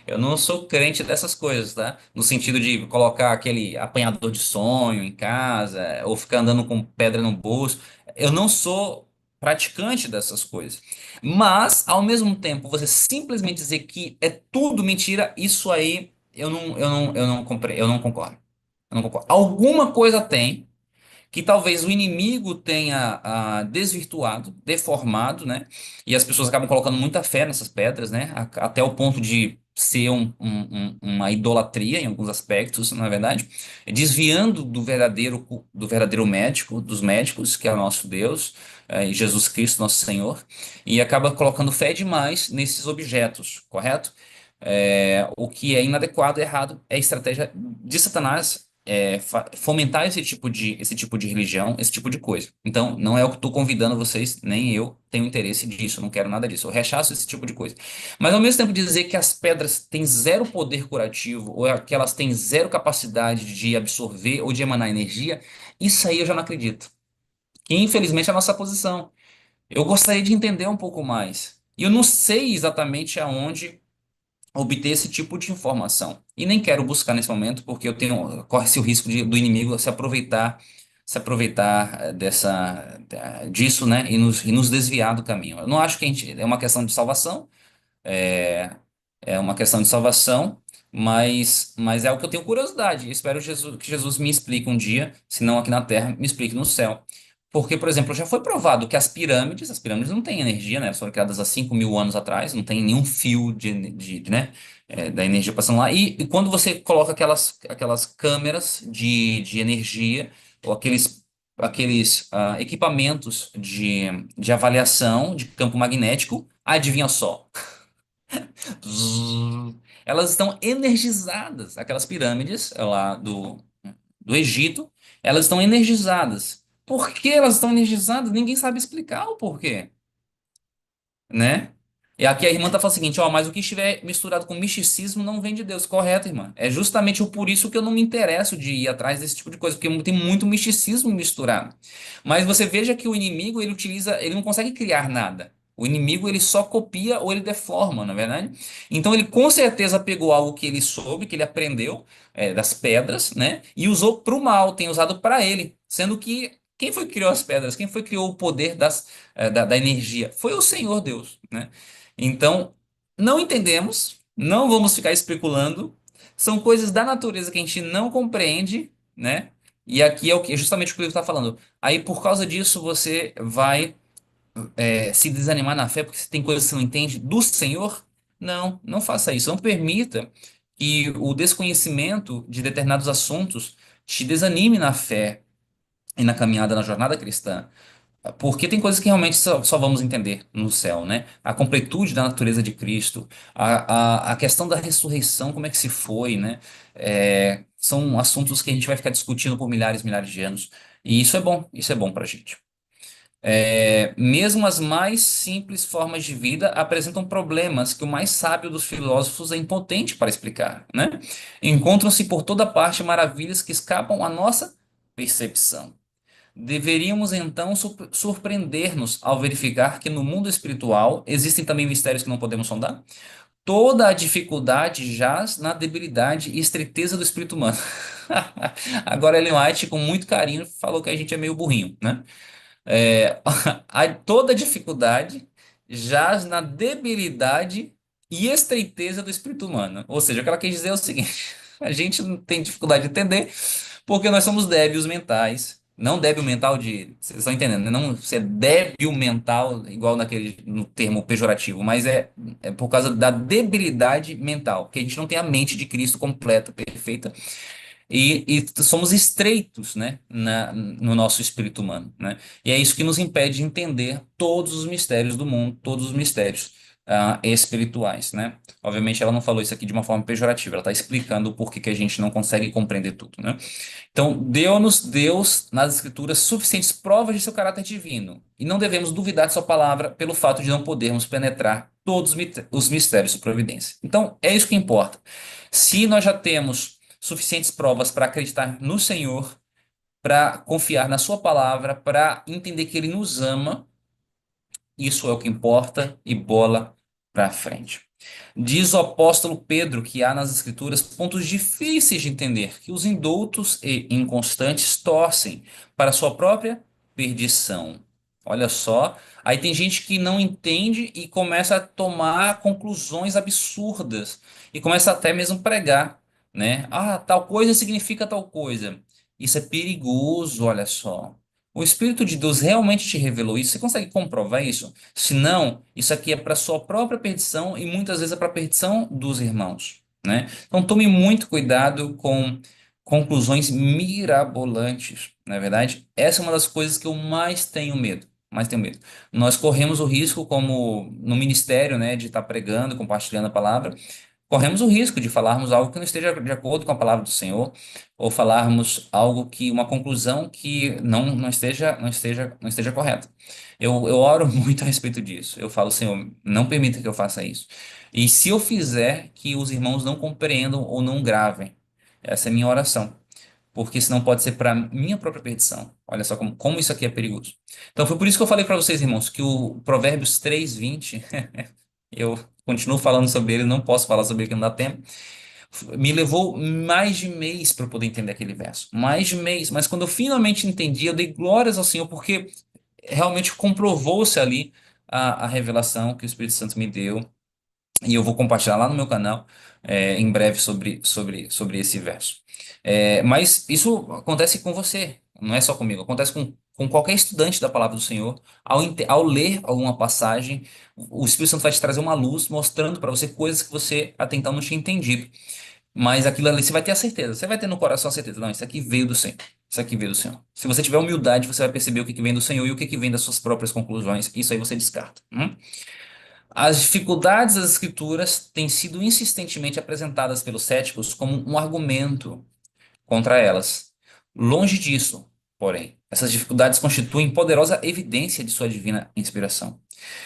Eu não sou crente dessas coisas, tá? No sentido de colocar aquele apanhador de sonho em casa, ou ficar andando com pedra no bolso. Eu não sou praticante dessas coisas. Mas, ao mesmo tempo, você simplesmente dizer que é tudo mentira, isso aí eu não concordo. Eu não concordo. Alguma coisa tem que talvez o inimigo tenha desvirtuado, deformado, né? E as pessoas acabam colocando muita fé nessas pedras, né? Até o ponto de ser uma idolatria em alguns aspectos, na verdade, desviando do verdadeiro médico, dos médicos, que é o nosso Deus, e Jesus Cristo, nosso Senhor, e acaba colocando fé demais nesses objetos, correto? O que é inadequado, errado, é a estratégia de Satanás fomentar esse tipo de religião, esse tipo de coisa. Então, não é o que estou convidando vocês, nem eu tenho interesse disso, não quero nada disso. Eu rechaço esse tipo de coisa. Mas, ao mesmo tempo, dizer que as pedras têm zero poder curativo, ou que elas têm zero capacidade de absorver ou de emanar energia, isso aí eu já não acredito. E, infelizmente, é a nossa posição. Eu gostaria de entender um pouco mais. E eu não sei exatamente aonde obter esse tipo de informação. E nem quero buscar nesse momento, porque corre-se o risco do inimigo se aproveitar disso, né, e nos desviar do caminho. Eu não acho que é uma questão de salvação, é, é uma questão de salvação, mas é o que eu tenho curiosidade. Espero que Jesus me explique um dia, se não aqui na Terra, me explique no céu. Porque, por exemplo, já foi provado que as pirâmides não têm energia, né? Elas foram criadas há 5.000 anos atrás, não tem nenhum fio né? Da energia passando lá. E quando você coloca aquelas câmeras de energia, ou aqueles equipamentos de avaliação de campo magnético, adivinha só? Zzz. Elas estão energizadas. Aquelas pirâmides lá do Egito, elas estão energizadas. Por que elas estão energizadas? Ninguém sabe explicar o porquê, né? E aqui a irmã tá falando o seguinte, ó, mas o que estiver misturado com misticismo não vem de Deus. Correto, irmã. É justamente por isso que eu não me interesso de ir atrás desse tipo de coisa, porque tem muito misticismo misturado. Mas você veja que o inimigo, ele não consegue criar nada. O inimigo, ele só copia ou ele deforma, na verdade? Então ele com certeza pegou algo que ele soube, que ele aprendeu, das pedras, né? E usou para o mal, tem usado para ele. Sendo que quem foi que criou as pedras? Quem foi que criou o poder da energia? Foi o Senhor Deus, né? Então, não entendemos, não vamos ficar especulando, são coisas da natureza que a gente não compreende, né? E aqui é justamente o que o livro está falando. Aí, por causa disso, você vai se desanimar na fé, porque você tem coisas que você não entende do Senhor? Não, não faça isso. Não permita que o desconhecimento de determinados assuntos te desanime na fé e na caminhada, na jornada cristã. Porque tem coisas que realmente só vamos entender no céu, né? A completude da natureza de Cristo, a questão da ressurreição, como é que se foi, né? São assuntos que a gente vai ficar discutindo por milhares e milhares de anos. E isso é bom pra gente. Mesmo as mais simples formas de vida apresentam problemas que o mais sábio dos filósofos é impotente para explicar, né? Encontram-se por toda parte maravilhas que escapam à nossa percepção. Deveríamos então surpreender-nos ao verificar que no mundo espiritual existem também mistérios que não podemos sondar. Toda a dificuldade jaz na debilidade e estreiteza do espírito humano. Agora, Ellen White, com muito carinho, falou que a gente é meio burrinho, né? É, toda dificuldade jaz na debilidade e estreiteza do espírito humano. Ou seja, o que ela quer dizer é o seguinte: a gente não tem dificuldade de entender porque nós somos débeis mentais. Não débil mental de. Vocês estão entendendo, né? Não ser débil mental, igual no termo pejorativo, mas é por causa da debilidade mental, que a gente não tem a mente de Cristo completa, perfeita, e somos estreitos, né, no nosso espírito humano, né? E é isso que nos impede de entender todos os mistérios do mundo, todos os mistérios. espirituais, né? Obviamente ela não falou isso aqui de uma forma pejorativa, ela está explicando o porquê que a gente não consegue compreender tudo, né? Então, deu-nos Deus nas Escrituras suficientes provas de seu caráter divino, e não devemos duvidar de sua palavra pelo fato de não podermos penetrar todos os mistérios de sua providência. Então, é isso que importa. Se nós já temos suficientes provas para acreditar no Senhor, para confiar na sua palavra, para entender que Ele nos ama, isso é o que importa e bola para frente. Diz o apóstolo Pedro que há nas Escrituras pontos difíceis de entender, que os indoutos e inconstantes torcem para sua própria perdição. Olha só, aí tem gente que não entende e começa a tomar conclusões absurdas e começa até mesmo pregar, né? Ah, tal coisa significa tal coisa. Isso é perigoso, olha só. O Espírito de Deus realmente te revelou isso? Você consegue comprovar isso? Se não, isso aqui é para sua própria perdição e muitas vezes é para a perdição dos irmãos, né? Então tome muito cuidado com conclusões mirabolantes, não é verdade? Essa é uma das coisas que eu mais tenho medo. Mais tenho medo. Nós corremos o risco, como no ministério, né, de estar pregando, compartilhando a palavra, corremos o risco de falarmos algo que não esteja de acordo com a palavra do Senhor, ou falarmos algo que, uma conclusão que não esteja correta. Eu oro muito a respeito disso. Eu falo, Senhor, não permita que eu faça isso. E se eu fizer, que os irmãos não compreendam ou não gravem. Essa é a minha oração. Porque senão pode ser para minha própria perdição. Olha só como isso aqui é perigoso. Então foi por isso que eu falei para vocês, irmãos, que o Provérbios 3:20 eu continuo falando sobre ele, não posso falar sobre ele que não dá tempo. Me levou mais de mês para eu poder entender aquele verso. Mais de mês. Mas quando eu finalmente entendi, eu dei glórias ao Senhor, porque realmente comprovou-se ali a revelação que o Espírito Santo me deu. E eu vou compartilhar lá no meu canal em breve sobre esse verso. Mas isso acontece com você, não é só comigo, acontece com qualquer estudante da palavra do Senhor. Ao ler alguma passagem, o Espírito Santo vai te trazer uma luz mostrando para você coisas que você até então não tinha entendido. Mas aquilo ali você vai ter a certeza, você vai ter no coração a certeza, não, isso aqui veio do Senhor. Isso aqui veio do Senhor. Se você tiver humildade, você vai perceber o que que vem do Senhor e o que que vem das suas próprias conclusões. Isso aí você descarta. As dificuldades das Escrituras têm sido insistentemente apresentadas pelos céticos como um argumento contra elas. Longe disso, porém, essas dificuldades constituem poderosa evidência de sua divina inspiração.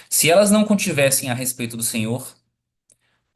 Se elas não contivessem a respeito do Senhor,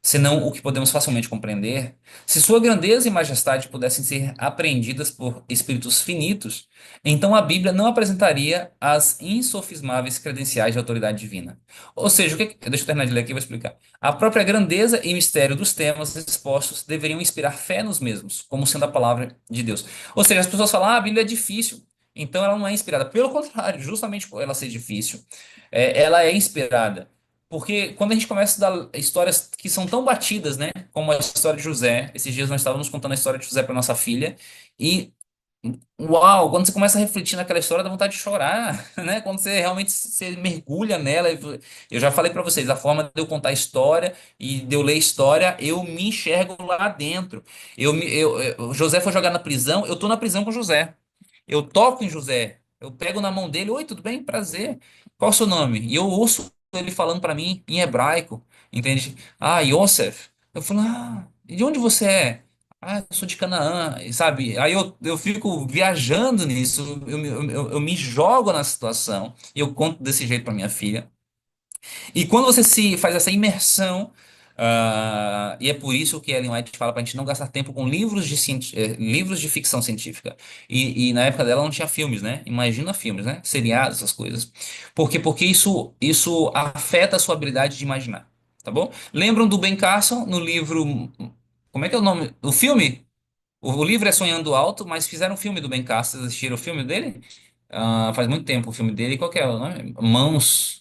senão o que podemos facilmente compreender, se sua grandeza e majestade pudessem ser apreendidas por espíritos finitos, então a Bíblia não apresentaria as insofismáveis credenciais de autoridade divina. Ou seja, deixa eu terminar de ler aqui e vou explicar. A própria grandeza e mistério dos temas expostos deveriam inspirar fé nos mesmos, como sendo a palavra de Deus. Ou seja, as pessoas falam, a Bíblia é difícil, então ela não é inspirada. Pelo contrário, justamente por ela ser difícil, ela é inspirada. Porque quando a gente começa a estudar histórias que são tão batidas, né? Como a história de José, esses dias nós estávamos contando a história de José para nossa filha, e uau, quando você começa a refletir naquela história, dá vontade de chorar, né? Quando você realmente se mergulha nela. Eu já falei para vocês, a forma de eu contar a história e de eu ler a história, eu me enxergo lá dentro. José foi jogado na prisão, eu tô na prisão com José. Eu toco em José, eu pego na mão dele, oi, tudo bem? Prazer. Qual o seu nome? E eu ouço ele falando para mim em hebraico, entende? Ah, Yosef. Eu falo, e de onde você é? Ah, eu sou de Canaã, e sabe? Aí eu fico viajando nisso, eu me jogo na situação, e eu conto desse jeito para minha filha. E quando você se faz essa imersão, e é por isso que Ellen White fala para a gente não gastar tempo com livros de ficção científica. E na época dela não tinha filmes, né? Imagina filmes, né? Seriados, essas coisas. Por quê? Porque isso afeta a sua habilidade de imaginar, tá bom? Lembram do Ben Carson no livro. Como é que é o nome? O filme? O livro é Sonhando Alto, mas fizeram um filme do Ben Carson. Vocês assistiram o filme dele? Faz muito tempo o filme dele. Qual que é o nome? Mãos.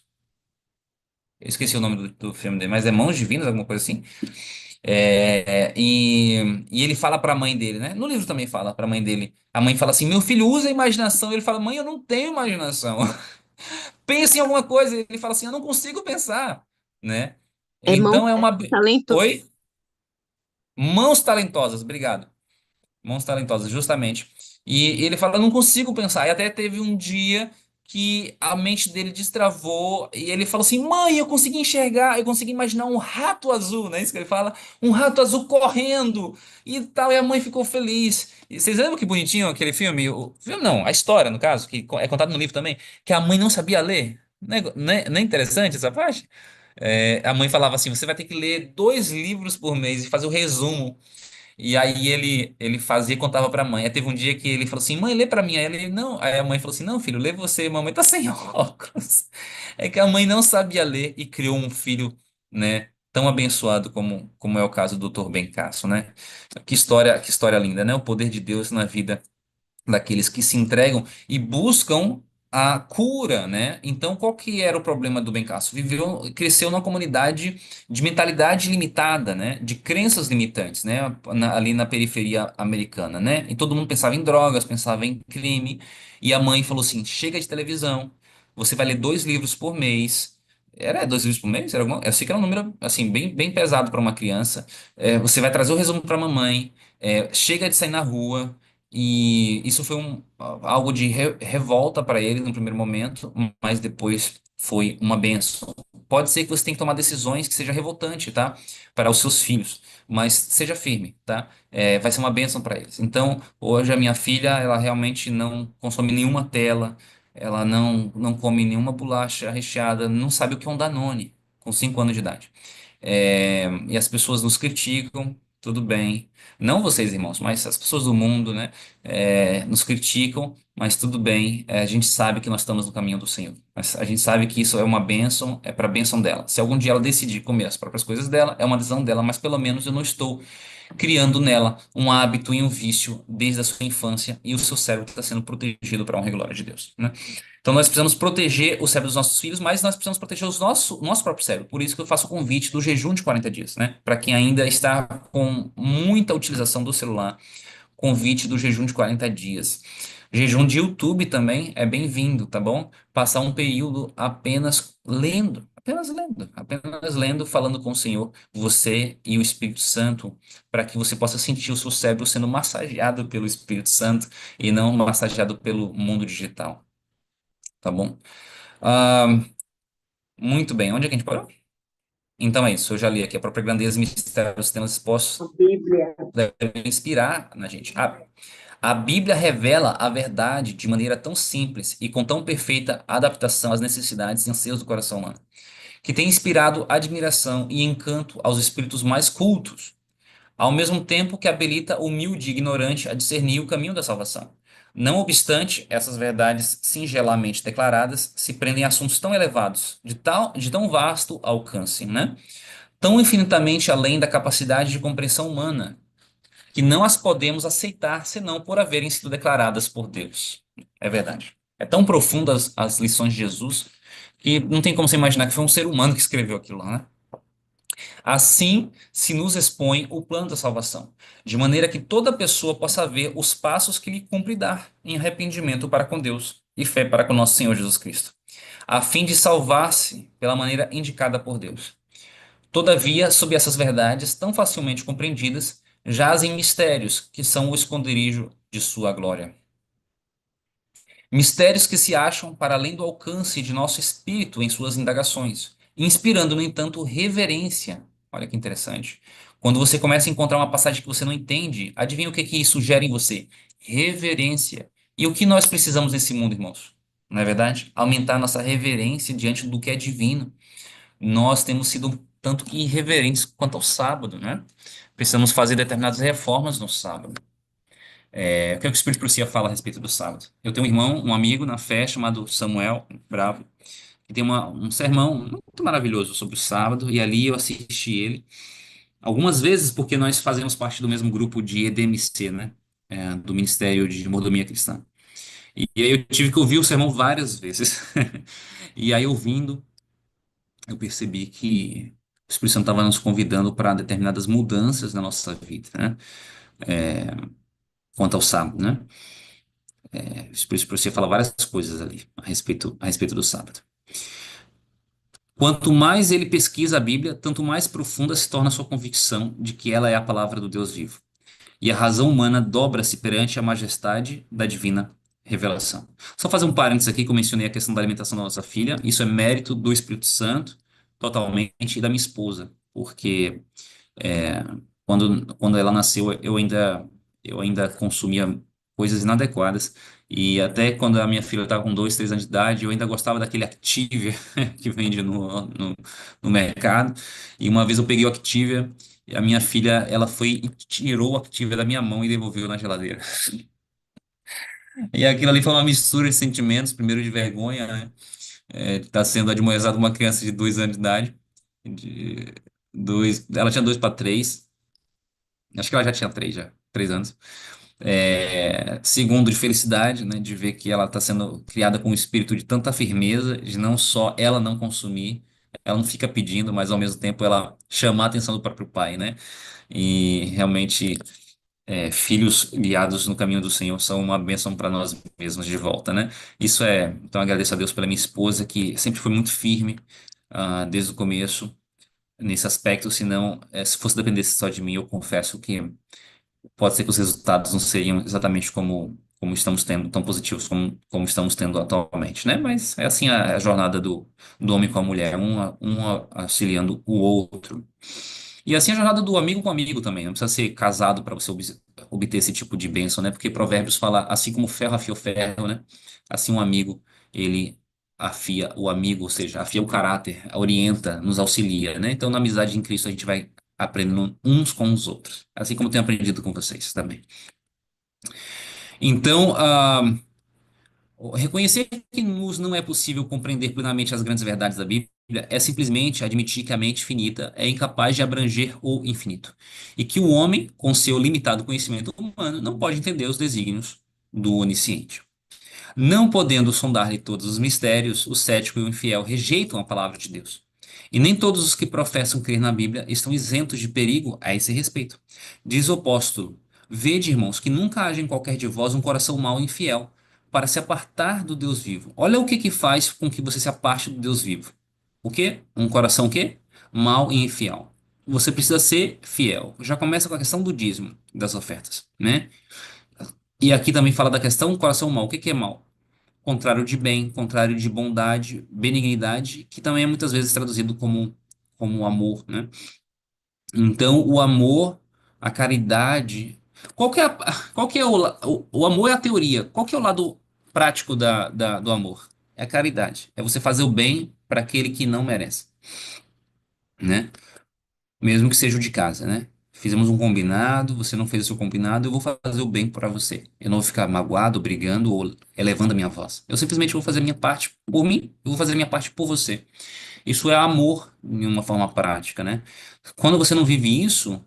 Eu esqueci o nome do filme dele, mas é Mãos Divinas, alguma coisa assim. E ele fala para a mãe dele, né? No livro também fala para a mãe dele. A mãe fala assim: Meu filho usa a imaginação. Ele fala: Mãe, eu não tenho imaginação. Pense em alguma coisa. Ele fala assim: Eu não consigo pensar, né? É mão Então é uma. talento. Oi? Mãos talentosas, obrigado. Mãos talentosas, justamente. E ele fala: Eu não consigo pensar. E até teve um dia que a mente dele destravou e ele falou assim: Mãe, eu consegui enxergar, eu consegui imaginar um rato azul, né? Isso que ele fala, um rato azul correndo e tal. E a mãe ficou feliz. E vocês lembram que bonitinho aquele filme? O filme não, a história, no caso, que é contada no livro também, que a mãe não sabia ler. Não é interessante essa parte? É, a mãe falava assim: você vai ter que ler 2 livros por mês e fazer o resumo. E aí ele fazia e contava pra mãe. Aí teve um dia que ele falou assim: Mãe, lê pra mim. Aí ele, não. Aí a mãe falou assim: Não, filho, lê você. Mamãe tá sem óculos. É que a mãe não sabia ler e criou um filho, né? Tão abençoado como é o caso do Dr. Bencasso, né? Que história linda, né? O poder de Deus na vida daqueles que se entregam e buscam a cura, né? Então, qual que era o problema do Bencasso? Cresceu numa comunidade de mentalidade limitada, né? De crenças limitantes, né? Ali na periferia americana, né? E todo mundo pensava em drogas, pensava em crime. E a mãe falou assim: chega de televisão, você vai ler 2 livros por mês. Era 2 livros por mês? Eu sei que era um número assim bem pesado para uma criança. Você vai trazer o resumo para a mamãe. Chega de sair na rua. E isso foi algo de revolta para ele no primeiro momento, mas depois foi uma bênção. Pode ser que você tenha que tomar decisões que seja revoltante, tá? Para os seus filhos, mas seja firme, tá? Vai ser uma bênção para eles. Então, hoje a minha filha, ela realmente não consome nenhuma tela, ela não come nenhuma bolacha recheada, não sabe o que é um Danone, com 5 anos de idade. E as pessoas nos criticam, tudo bem. Não vocês, irmãos, mas as pessoas do mundo, né, nos criticam, mas tudo bem. A gente sabe que nós estamos no caminho do Senhor. Mas a gente sabe que isso é uma bênção, é para a bênção dela. Se algum dia ela decidir comer as próprias coisas dela, é uma decisão dela, mas pelo menos eu não estou criando nela um hábito e um vício desde a sua infância e o seu cérebro está sendo protegido para a honra e glória de Deus, né? Então nós precisamos proteger o cérebro dos nossos filhos, mas nós precisamos proteger o nosso próprio cérebro. Por isso que eu faço o convite do jejum de 40 dias, né? Para quem ainda está com muita utilização do celular, convite do jejum de 40 dias. Jejum de YouTube também é bem-vindo, tá bom? Passar um período apenas lendo, falando com o Senhor, você e o Espírito Santo, para que você possa sentir o seu cérebro sendo massageado pelo Espírito Santo e não massageado pelo mundo digital, tá bom? Ah, muito bem, onde é que a gente parou? Então é isso, eu já li aqui a própria grandeza e mistério dos temas A expostos Bíblia. deve inspirar na gente. A Bíblia revela a verdade de maneira tão simples e com tão perfeita adaptação às necessidades e anseios do coração humano, que tem inspirado admiração e encanto aos espíritos mais cultos, ao mesmo tempo que habilita o humilde e ignorante a discernir o caminho da salvação. Não obstante, essas verdades singelamente declaradas se prendem a assuntos tão elevados, de tão vasto alcance, né? Tão infinitamente além da capacidade de compreensão humana, que não as podemos aceitar senão por haverem sido declaradas por Deus. É verdade. É tão profundas as lições de Jesus que não tem como você imaginar que foi um ser humano que escreveu aquilo lá, né? Assim se nos expõe o plano da salvação, de maneira que toda pessoa possa ver os passos que lhe cumpre dar em arrependimento para com Deus e fé para com nosso Senhor Jesus Cristo, a fim de salvar-se pela maneira indicada por Deus. Todavia, sob essas verdades tão facilmente compreendidas, jazem mistérios que são o esconderijo de sua glória. Mistérios que se acham para além do alcance de nosso espírito em suas indagações, inspirando, no entanto, reverência. Olha que interessante. Quando você começa a encontrar uma passagem que você não entende, adivinha o que que isso gera em você? Reverência. E o que nós precisamos nesse mundo, irmãos? Não é verdade? Aumentar nossa reverência diante do que é divino. Nós temos sido um tanto que irreverentes quanto ao sábado, né? Precisamos fazer determinadas reformas no sábado. O que o Espírito Profecia fala a respeito do sábado? Eu tenho um irmão, um amigo na fé chamado Samuel Bravo, que tem um sermão muito maravilhoso sobre o sábado, e ali eu assisti ele algumas vezes porque nós fazemos parte do mesmo grupo de EDMC, né? Do Ministério de Mordomia Cristã. E aí eu tive que ouvir o sermão várias vezes. E aí ouvindo, eu percebi que o Espírito Santo estava nos convidando para determinadas mudanças na nossa vida, né? Quanto ao sábado, né? O Espírito Santo fala várias coisas ali a respeito do sábado. Quanto mais ele pesquisa a Bíblia, tanto mais profunda se torna a sua convicção de que ela é a palavra do Deus vivo. E a razão humana dobra-se perante a majestade da divina revelação. Só fazer um parênteses aqui, que eu mencionei a questão da alimentação da nossa filha. Isso é mérito do Espírito Santo, totalmente, e da minha esposa, porque é, quando ela nasceu, eu ainda consumia coisas inadequadas. E até quando a minha filha estava com 2, 3 anos de idade, eu ainda gostava daquele Activia que vende no mercado. E uma vez eu peguei o Activia, e a minha filha, ela foi e tirou o Activia da minha mão e devolveu na geladeira. E aquilo ali foi uma mistura de sentimentos, primeiro de vergonha, né? Tá sendo admoezada uma criança de 2 anos de idade. De ela tinha 2 para 3. Acho que ela já tinha 3 anos. Segundo, de felicidade, né, de ver que ela está sendo criada com um espírito de tanta firmeza, de não só ela não consumir, ela não fica pedindo, mas ao mesmo tempo ela chamar a atenção do próprio pai, né? E realmente, filhos guiados no caminho do Senhor são uma bênção para nós mesmos de volta, né? Então agradeço a Deus pela minha esposa, que sempre foi muito firme, desde o começo, nesse aspecto, senão, se fosse depender só de mim, eu confesso que pode ser que os resultados não seriam exatamente como estamos tendo, tão positivos como estamos tendo atualmente, né? Mas é assim a jornada do homem com a mulher, um auxiliando o outro. E assim a jornada do amigo com amigo também. Não precisa ser casado para você obter esse tipo de bênção, né? Porque Provérbios fala, assim como ferro afia o ferro, né? Assim um amigo, ele afia o amigo, ou seja, afia o caráter, orienta, nos auxilia, né? Então, na amizade em Cristo, a gente vai aprendendo uns com os outros, assim como eu tenho aprendido com vocês também. Então, reconhecer que nos não é possível compreender plenamente as grandes verdades da Bíblia é simplesmente admitir que a mente finita é incapaz de abranger o infinito, e que o homem, com seu limitado conhecimento humano, não pode entender os desígnios do onisciente. Não podendo sondar-lhe todos os mistérios, o cético e o infiel rejeitam a palavra de Deus. E nem todos os que professam crer na Bíblia estão isentos de perigo a esse respeito. Diz o apóstolo: Vede, irmãos, que nunca haja em qualquer de vós um coração mau e infiel, para se apartar do Deus vivo. Olha o que faz com que você se aparte do Deus vivo. O quê? Um coração o quê? Mau e infiel. Você precisa ser fiel. Já começa com a questão do dízimo, das ofertas, né? E aqui também fala da questão do coração mau. O que é mau? Contrário de bem, contrário de bondade, benignidade, que também é muitas vezes traduzido como amor, né? Então, o amor, a caridade. Qual que é o amor é a teoria. Qual que é o lado prático do amor? É a caridade. É você fazer o bem para aquele que não merece, né? Mesmo que seja o de casa, né? Fizemos um combinado, você não fez o seu combinado, eu vou fazer o bem para você. Eu não vou ficar magoado, brigando ou elevando a minha voz. Eu simplesmente vou fazer a minha parte por mim, eu vou fazer a minha parte por você. Isso é amor em uma forma prática, né? Quando você não vive isso,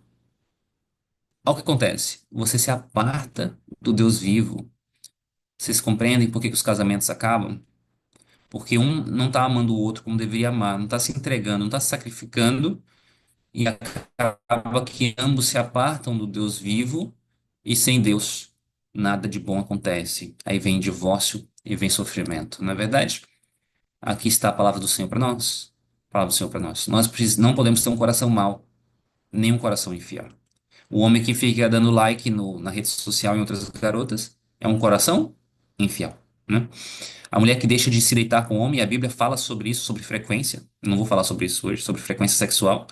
olha o que acontece. Você se aparta do Deus vivo. Vocês compreendem por que que os casamentos acabam? Porque um não está amando o outro como deveria amar, não está se entregando, não está se sacrificando. E acaba que ambos se apartam do Deus vivo e sem Deus nada de bom acontece. Aí vem divórcio e vem sofrimento. Não é verdade? Aqui está a palavra do Senhor para nós. A palavra do Senhor para nós. Não podemos ter um coração mau, nem um coração infiel. O homem que fica dando like na rede social em outras garotas é um coração infiel, né? A mulher que deixa de se deitar com o homem, a Bíblia fala sobre isso, sobre frequência. Eu não vou falar sobre isso hoje, sobre frequência sexual,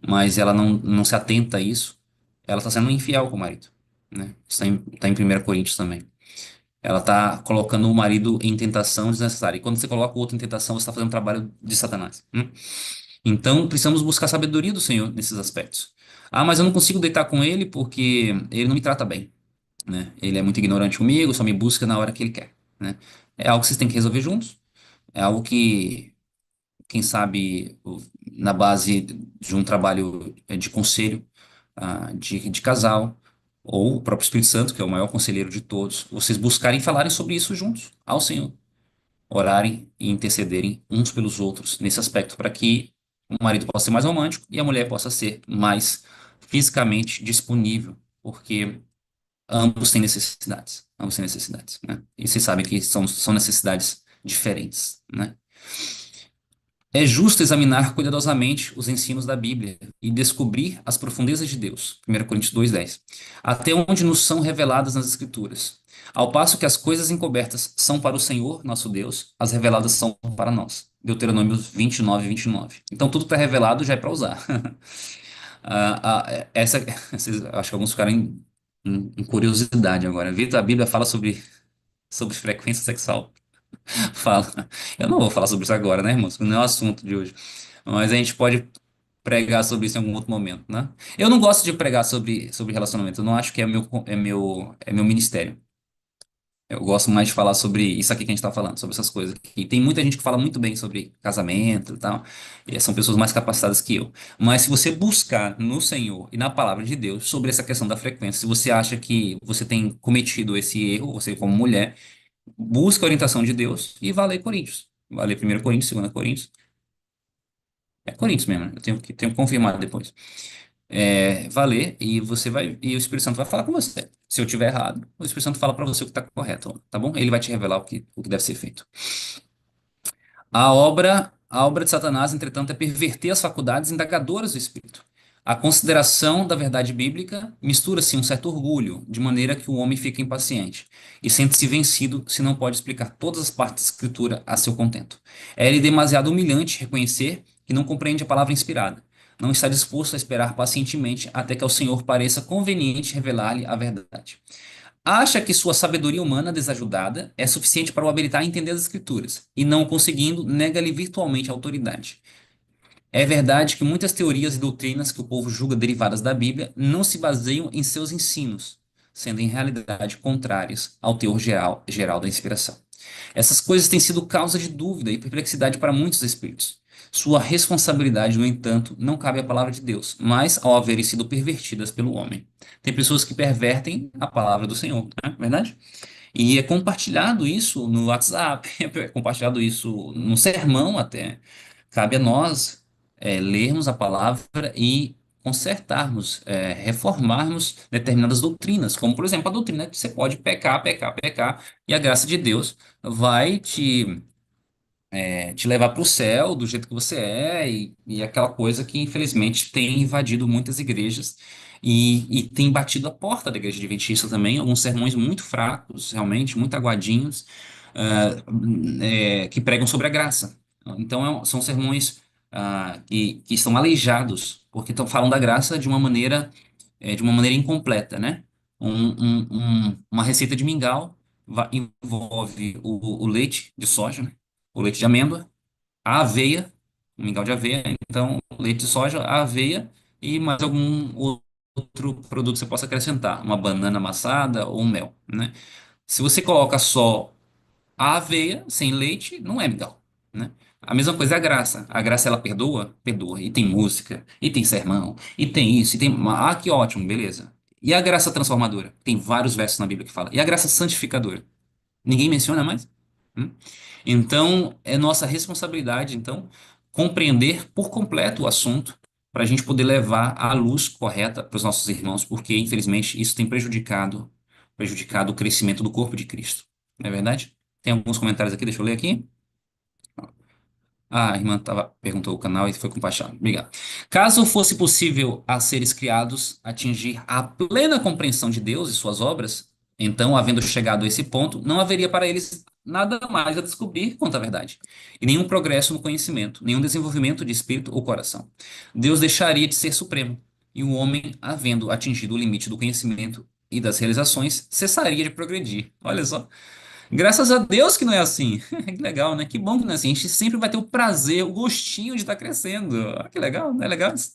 mas ela não se atenta a isso, ela está sendo infiel com o marido, né? Está em 1 Coríntios também. Ela está colocando o marido em tentação desnecessária. E quando você coloca o outro em tentação, você está fazendo um trabalho de Satanás, né? Então, precisamos buscar a sabedoria do Senhor nesses aspectos. Ah, mas eu não consigo deitar com ele porque ele não me trata bem, né? Ele é muito ignorante comigo, só me busca na hora que ele quer, né? É algo que vocês têm que resolver juntos. É algo que, quem sabe, na base de um trabalho de conselho, de casal, ou o próprio Espírito Santo, que é o maior conselheiro de todos, vocês buscarem falarem sobre isso juntos ao Senhor, orarem e intercederem uns pelos outros nesse aspecto, para que o marido possa ser mais romântico e a mulher possa ser mais fisicamente disponível, porque ambos têm necessidades, né? E vocês sabem que são necessidades diferentes, né? É justo examinar cuidadosamente os ensinos da Bíblia e descobrir as profundezas de Deus. 1 Coríntios 2:10. Até onde nos são reveladas nas Escrituras. Ao passo que as coisas encobertas são para o Senhor, nosso Deus, as reveladas são para nós. Deuteronômio 29:29. Então tudo que está revelado já é para usar. Acho que alguns ficaram em curiosidade agora. Vitor, a Bíblia fala sobre frequência sexual. Fala. Eu não vou falar sobre isso agora, né, irmãos? Não é o assunto de hoje. Mas a gente pode pregar sobre isso em algum outro momento, né? Eu não gosto de pregar sobre relacionamento. Eu não acho que é meu ministério. Eu gosto mais de falar sobre isso aqui que a gente está falando, sobre essas coisas. E tem muita gente que fala muito bem sobre casamento e tal, e são pessoas mais capacitadas que eu. Mas se você buscar no Senhor e na palavra de Deus sobre essa questão da frequência, se você acha que você tem cometido esse erro, você como mulher, busca a orientação de Deus e vá ler Coríntios. Vá ler 1 Coríntios, 2 Coríntios. É Coríntios mesmo, né? Eu tenho que confirmar depois. Vá ler e você vai, e o Espírito Santo vai falar com você. Se eu tiver errado, o Espírito Santo fala para você o que está correto, tá bom? Ele vai te revelar o que deve ser feito. A obra de Satanás, entretanto, é perverter as faculdades indagadoras do espírito. A consideração da verdade bíblica mistura-se um certo orgulho, de maneira que o homem fica impaciente e sente-se vencido se não pode explicar todas as partes da escritura a seu contento. É-lhe demasiado humilhante reconhecer que não compreende a palavra inspirada. Não está disposto a esperar pacientemente até que ao Senhor pareça conveniente revelar-lhe a verdade. Acha que sua sabedoria humana desajudada é suficiente para o habilitar a entender as Escrituras, e não conseguindo, nega-lhe virtualmente a autoridade. É verdade que muitas teorias e doutrinas que o povo julga derivadas da Bíblia não se baseiam em seus ensinos, sendo em realidade contrárias ao teor geral da inspiração. Essas coisas têm sido causa de dúvida e perplexidade para muitos espíritos. Sua responsabilidade, no entanto, não cabe à palavra de Deus, mas ao haverem sido pervertidas pelo homem. Tem pessoas que pervertem a palavra do Senhor, não é verdade? E é compartilhado isso no WhatsApp, é compartilhado isso no sermão até. Cabe a nós lermos a palavra e consertarmos, reformarmos determinadas doutrinas, como por exemplo a doutrina que você pode pecar, pecar, pecar, e a graça de Deus vai te levar para o céu do jeito que você é, e aquela coisa que infelizmente tem invadido muitas igrejas e tem batido a porta da igreja adventista também, alguns sermões muito fracos, realmente, muito aguadinhos, que pregam sobre a graça. Então, são sermões que estão aleijados, porque falam da graça de uma maneira incompleta, né? Uma receita de mingau envolve o leite de soja, né? O leite de amêndoa, a aveia, um mingau de aveia, então leite de soja, a aveia e mais algum outro produto que você possa acrescentar, uma banana amassada ou um mel, né? Se você coloca só a aveia sem leite, não é mingau, né? A mesma coisa é a graça. A graça ela perdoa? Perdoa. E tem música, e tem sermão, e tem isso, e tem. Ah, que ótimo, beleza. E a graça transformadora? Tem vários versos na Bíblia que fala. E a graça santificadora? Ninguém menciona mais? Hum? Então, é nossa responsabilidade, então, compreender por completo o assunto para a gente poder levar a luz correta para os nossos irmãos, porque, infelizmente, isso tem prejudicado o crescimento do corpo de Cristo. Não é verdade? Tem alguns comentários aqui, deixa eu ler aqui. A irmã perguntou o canal e foi compartilhado. Obrigado. Caso fosse possível a seres criados atingir a plena compreensão de Deus e suas obras, então, havendo chegado a esse ponto, não haveria para eles nada mais a descobrir quanto à verdade, e nenhum progresso no conhecimento, nenhum desenvolvimento de espírito ou coração. Deus deixaria de ser supremo, e o homem, havendo atingido o limite do conhecimento e das realizações, cessaria de progredir. Olha só. Graças a Deus que não é assim. Que legal, né? Que bom que não é assim. A gente sempre vai ter o prazer, o gostinho de estar crescendo. Ah, que legal, não é legal isso?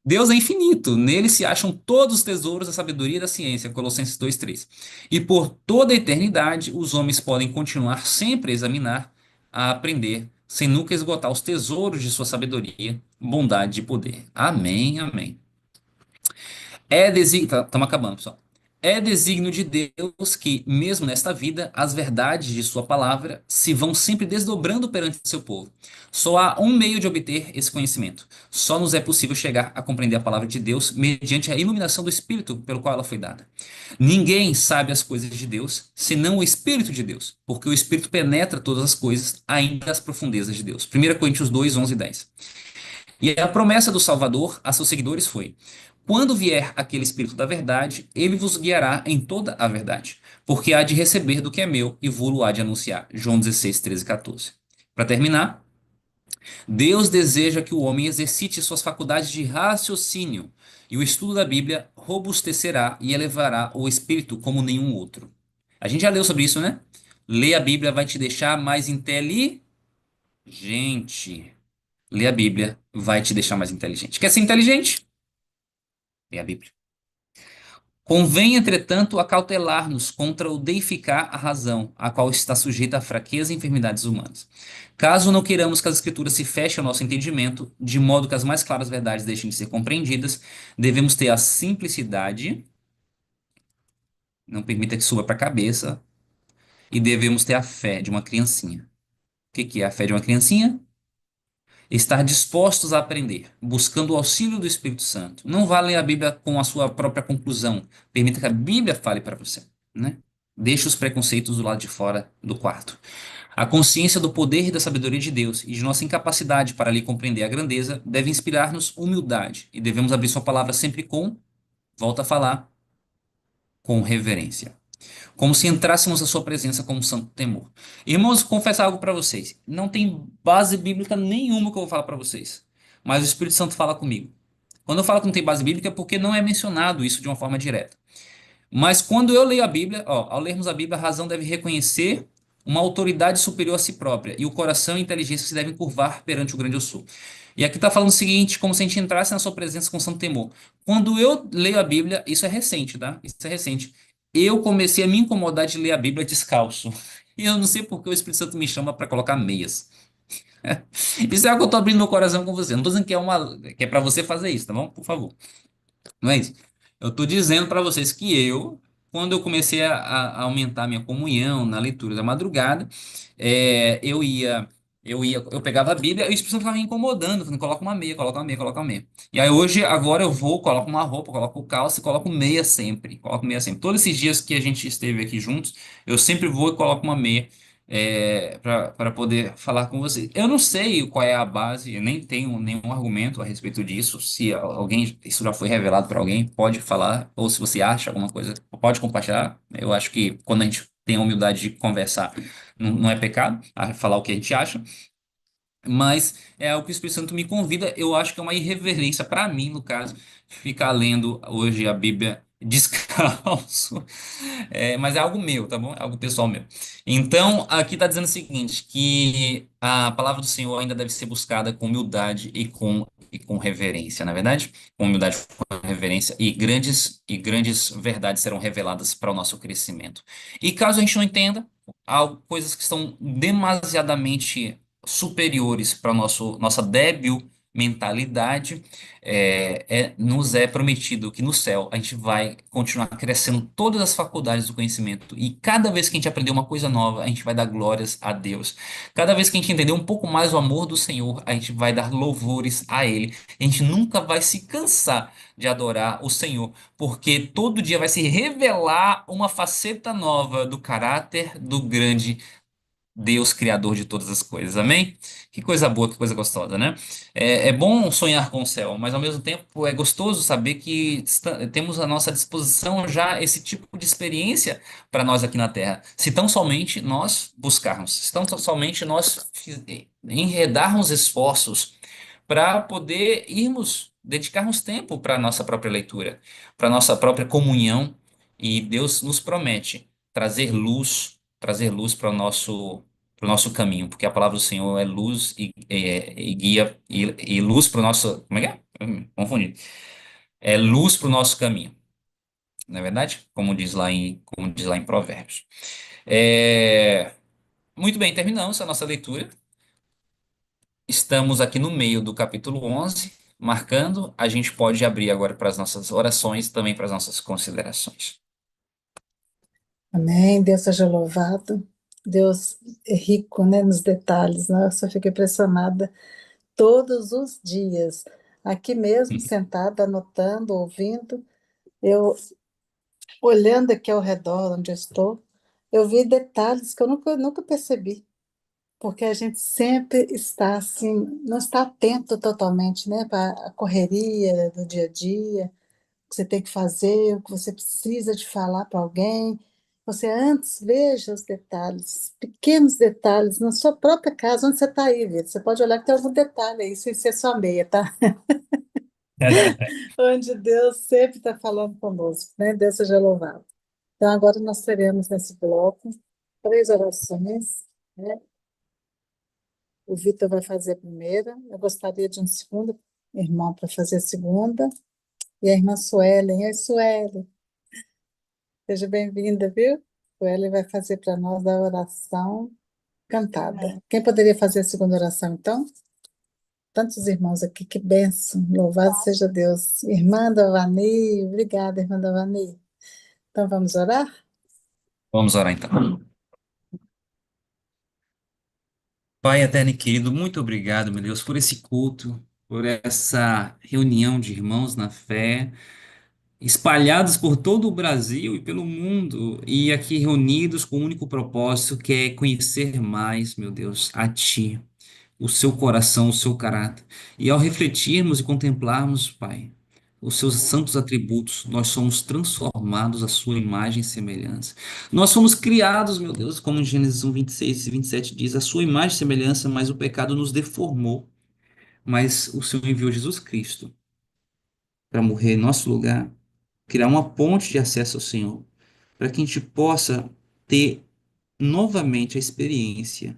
Deus é infinito. Nele se acham todos os tesouros da sabedoria e da ciência. Colossenses 2:3. E por toda a eternidade, os homens podem continuar sempre a examinar, a aprender, sem nunca esgotar os tesouros de sua sabedoria, bondade e poder. Amém, amém. Estamos acabando, pessoal. É desígnio de Deus que, mesmo nesta vida, as verdades de sua palavra se vão sempre desdobrando perante seu povo. Só há um meio de obter esse conhecimento. Só nos é possível chegar a compreender a palavra de Deus mediante a iluminação do Espírito pelo qual ela foi dada. Ninguém sabe as coisas de Deus senão o Espírito de Deus, porque o Espírito penetra todas as coisas, ainda as profundezas de Deus. 1 Coríntios 2, 11 e 10. E a promessa do Salvador a seus seguidores foi: quando vier aquele Espírito da verdade, ele vos guiará em toda a verdade, porque há de receber do que é meu e vou-lo há de anunciar. João 16, 13 e 14. Para terminar, Deus deseja que o homem exercite suas faculdades de raciocínio, e o estudo da Bíblia robustecerá e elevará o espírito como nenhum outro. A gente já leu sobre isso, né? Ler a Bíblia vai te deixar mais inteligente. Ler a Bíblia vai te deixar mais inteligente. Quer ser inteligente? Lê a Bíblia. Convém, entretanto, acautelar-nos contra o deificar a razão, a qual está sujeita à fraqueza e enfermidades humanas. Caso não queiramos que as Escrituras se fechem ao nosso entendimento, de modo que as mais claras verdades deixem de ser compreendidas, devemos ter a simplicidade, não permita que suba para a cabeça, e devemos ter a fé de uma criancinha. O que que é a fé de uma criancinha? Estar dispostos a aprender, buscando o auxílio do Espírito Santo. Não vá ler a Bíblia com a sua própria conclusão. Permita que a Bíblia fale para você, né? Deixe os preconceitos do lado de fora do quarto. A consciência do poder e da sabedoria de Deus e de nossa incapacidade para lhe compreender a grandeza deve inspirar-nos humildade e devemos abrir sua palavra sempre com, volta a falar, com reverência, como se entrássemos na sua presença com um santo temor. Irmãos, vou confessar algo para vocês. Não tem base bíblica nenhuma que eu vou falar para vocês, mas o Espírito Santo fala comigo. Quando eu falo que não tem base bíblica é porque não é mencionado isso de uma forma direta. Mas quando eu leio a Bíblia, ó, ao lermos a Bíblia, a razão deve reconhecer uma autoridade superior a si própria, e o coração e a inteligência se devem curvar perante o grande eu sou. E aqui está falando o seguinte, como se a gente entrasse na sua presença com santo temor. Quando eu leio a Bíblia, isso é recente, tá? Isso é recente. Eu comecei a me incomodar de ler a Bíblia descalço. E eu não sei por que o Espírito Santo me chama para colocar meias. Isso é algo que eu estou abrindo meu coração com você. Não estou dizendo que é para você fazer isso, tá bom? Por favor. Não é isso. Eu estou dizendo para vocês que quando eu comecei a aumentar minha comunhão na leitura da madrugada, eu pegava a Bíblia e o Espírito Santo ficava me incomodando, falando, coloca uma meia, coloca uma meia, coloca uma meia. E aí hoje, agora eu vou, coloco uma roupa, coloco calça e coloco meia sempre. Coloco meia sempre. Todos esses dias que a gente esteve aqui juntos, eu sempre vou e coloco uma meia para poder falar com você. Eu não sei qual é a base, eu nem tenho nenhum argumento a respeito disso. Se alguém, isso já foi revelado para alguém, pode falar, ou se você acha alguma coisa, pode compartilhar. Eu acho que quando a gente tem a humildade de conversar, não é pecado a falar o que a gente acha. Mas é algo que o Espírito Santo me convida. Eu acho que é uma irreverência para mim, no caso, ficar lendo hoje a Bíblia descalço. Mas é algo meu, tá bom? É algo pessoal meu. Então, aqui está dizendo o seguinte, que a palavra do Senhor ainda deve ser buscada com humildade e com reverência, na verdade? Com humildade, com reverência, e grandes verdades serão reveladas para o nosso crescimento. E caso a gente não entenda, há coisas que estão demasiadamente superiores para nossa débil mentalidade, nos é prometido que no céu a gente vai continuar crescendo todas as faculdades do conhecimento e cada vez que a gente aprender uma coisa nova, a gente vai dar glórias a Deus. Cada vez que a gente entender um pouco mais o amor do Senhor, a gente vai dar louvores a Ele. A gente nunca vai se cansar de adorar o Senhor, porque todo dia vai se revelar uma faceta nova do caráter do grande Deus, criador de todas as coisas. Amém? Que coisa boa, que coisa gostosa, né? É bom sonhar com o céu, mas ao mesmo tempo é gostoso saber que temos à nossa disposição já esse tipo de experiência para nós aqui na Terra. Se tão somente nós buscarmos, se tão somente nós enredarmos esforços para poder dedicarmos tempo para a nossa própria leitura, para a nossa própria comunhão, e Deus nos promete trazer luz para o nosso caminho, porque a palavra do Senhor é luz e guia, e luz para o nosso, como é que é? Confundi. É luz para o nosso caminho, não é verdade? Como diz lá em Provérbios. É, Muito bem, terminamos a nossa leitura. Estamos aqui no meio do capítulo 11, marcando. A gente pode abrir agora para as nossas orações, também para as nossas considerações. Amém. Deus seja louvado. Deus é rico, né, nos detalhes. Nossa, eu fico impressionada todos os dias. Aqui mesmo, sentada, anotando, ouvindo, eu olhando aqui ao redor onde eu estou, eu vi detalhes que eu nunca percebi, porque a gente sempre está assim, não está atento totalmente, né, para a correria do dia a dia, o que você tem que fazer, o que você precisa de falar para alguém. Você antes veja os detalhes, pequenos detalhes, na sua própria casa, onde você está aí, Vitor. Você pode olhar que tem algum detalhe aí, sem ser só meia, tá? Onde Deus sempre está falando conosco, né? Deus seja louvado. Então, agora nós teremos nesse bloco 3 orações, né? O Vitor vai fazer a primeira, eu gostaria de um segundo irmão para fazer a segunda, e a irmã Suelen. Oi, Suelen, seja bem-vinda, viu? Suelen vai fazer para nós a oração cantada. Quem poderia fazer a segunda oração, então? Tantos irmãos aqui, que bênção, louvado seja Deus. Irmã Davani, obrigada, irmã Davani. Então, vamos orar? Vamos orar então. Pai eterno e querido, muito obrigado, meu Deus, por esse culto, por essa reunião de irmãos na fé, espalhados por todo o Brasil e pelo mundo, e aqui reunidos com o único propósito que é conhecer mais, meu Deus, a Ti, o seu coração, o seu caráter. E ao refletirmos e contemplarmos, Pai, os seus santos atributos, nós somos transformados à sua imagem e semelhança. Nós somos criados, meu Deus, como em Gênesis 1, 26 e 27 diz, a sua imagem e semelhança, mas o pecado nos deformou. Mas o Senhor enviou Jesus Cristo para morrer em nosso lugar, criar uma ponte de acesso ao Senhor, para que a gente possa ter novamente a experiência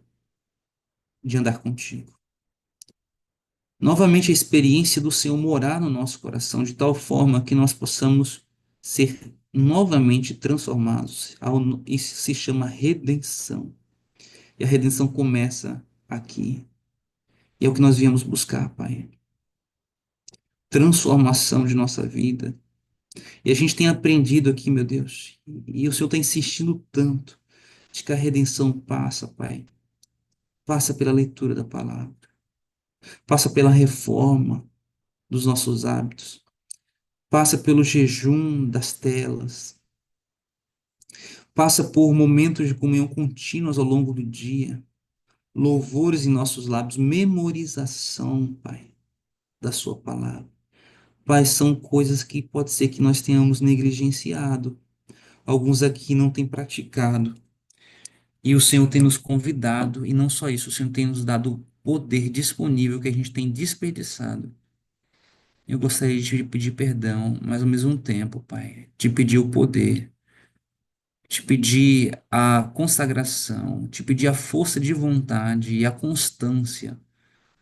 de andar contigo. Novamente a experiência do Senhor morar no nosso coração, de tal forma que nós possamos ser novamente transformados. Isso se chama redenção. E a redenção começa aqui. E é o que nós viemos buscar, Pai. Transformação de nossa vida. E a gente tem aprendido aqui, meu Deus, e o Senhor está insistindo tanto, de que a redenção passa, Pai. Passa pela leitura da palavra. Passa pela reforma dos nossos hábitos. Passa pelo jejum das telas, passa por momentos de comunhão contínuas ao longo do dia, louvores em nossos lábios, memorização, Pai, da Sua palavra. Pai, são coisas que pode ser que nós tenhamos negligenciado, alguns aqui não têm praticado, e o Senhor tem nos convidado, e não só isso, o Senhor tem nos dado o poder disponível que a gente tem desperdiçado. Eu gostaria de te pedir perdão, mas ao mesmo tempo, Pai, te pedir o poder, te pedir a consagração, te pedir a força de vontade e a constância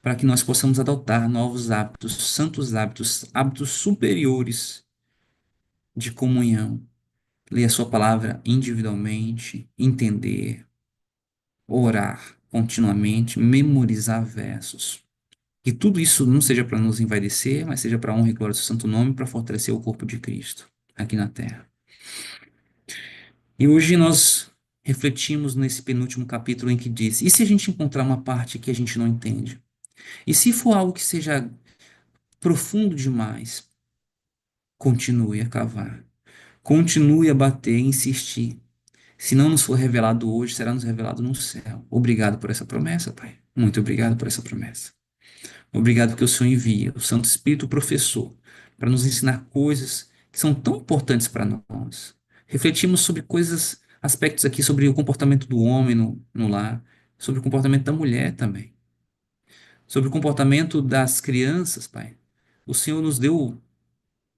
para que nós possamos adotar novos hábitos, santos hábitos, hábitos superiores de comunhão. Ler a sua palavra individualmente, entender, orar continuamente, memorizar versos. Que tudo isso não seja para nos envaidecer, mas seja para a honra e glória do seu santo nome, para fortalecer o corpo de Cristo aqui na terra. E hoje nós refletimos nesse penúltimo capítulo em que diz: e se a gente encontrar uma parte que a gente não entende? E se for algo que seja profundo demais, continue a cavar, continue a bater, insistir. Se não nos for revelado hoje, será nos revelado no céu. Obrigado por essa promessa, Pai. Muito obrigado por essa promessa. Obrigado porque o Senhor envia o Santo Espírito, o professor, para nos ensinar coisas que são tão importantes para nós. Refletimos sobre coisas, aspectos aqui sobre o comportamento do homem no lar, sobre o comportamento da mulher também, sobre o comportamento das crianças, Pai. O Senhor nos deu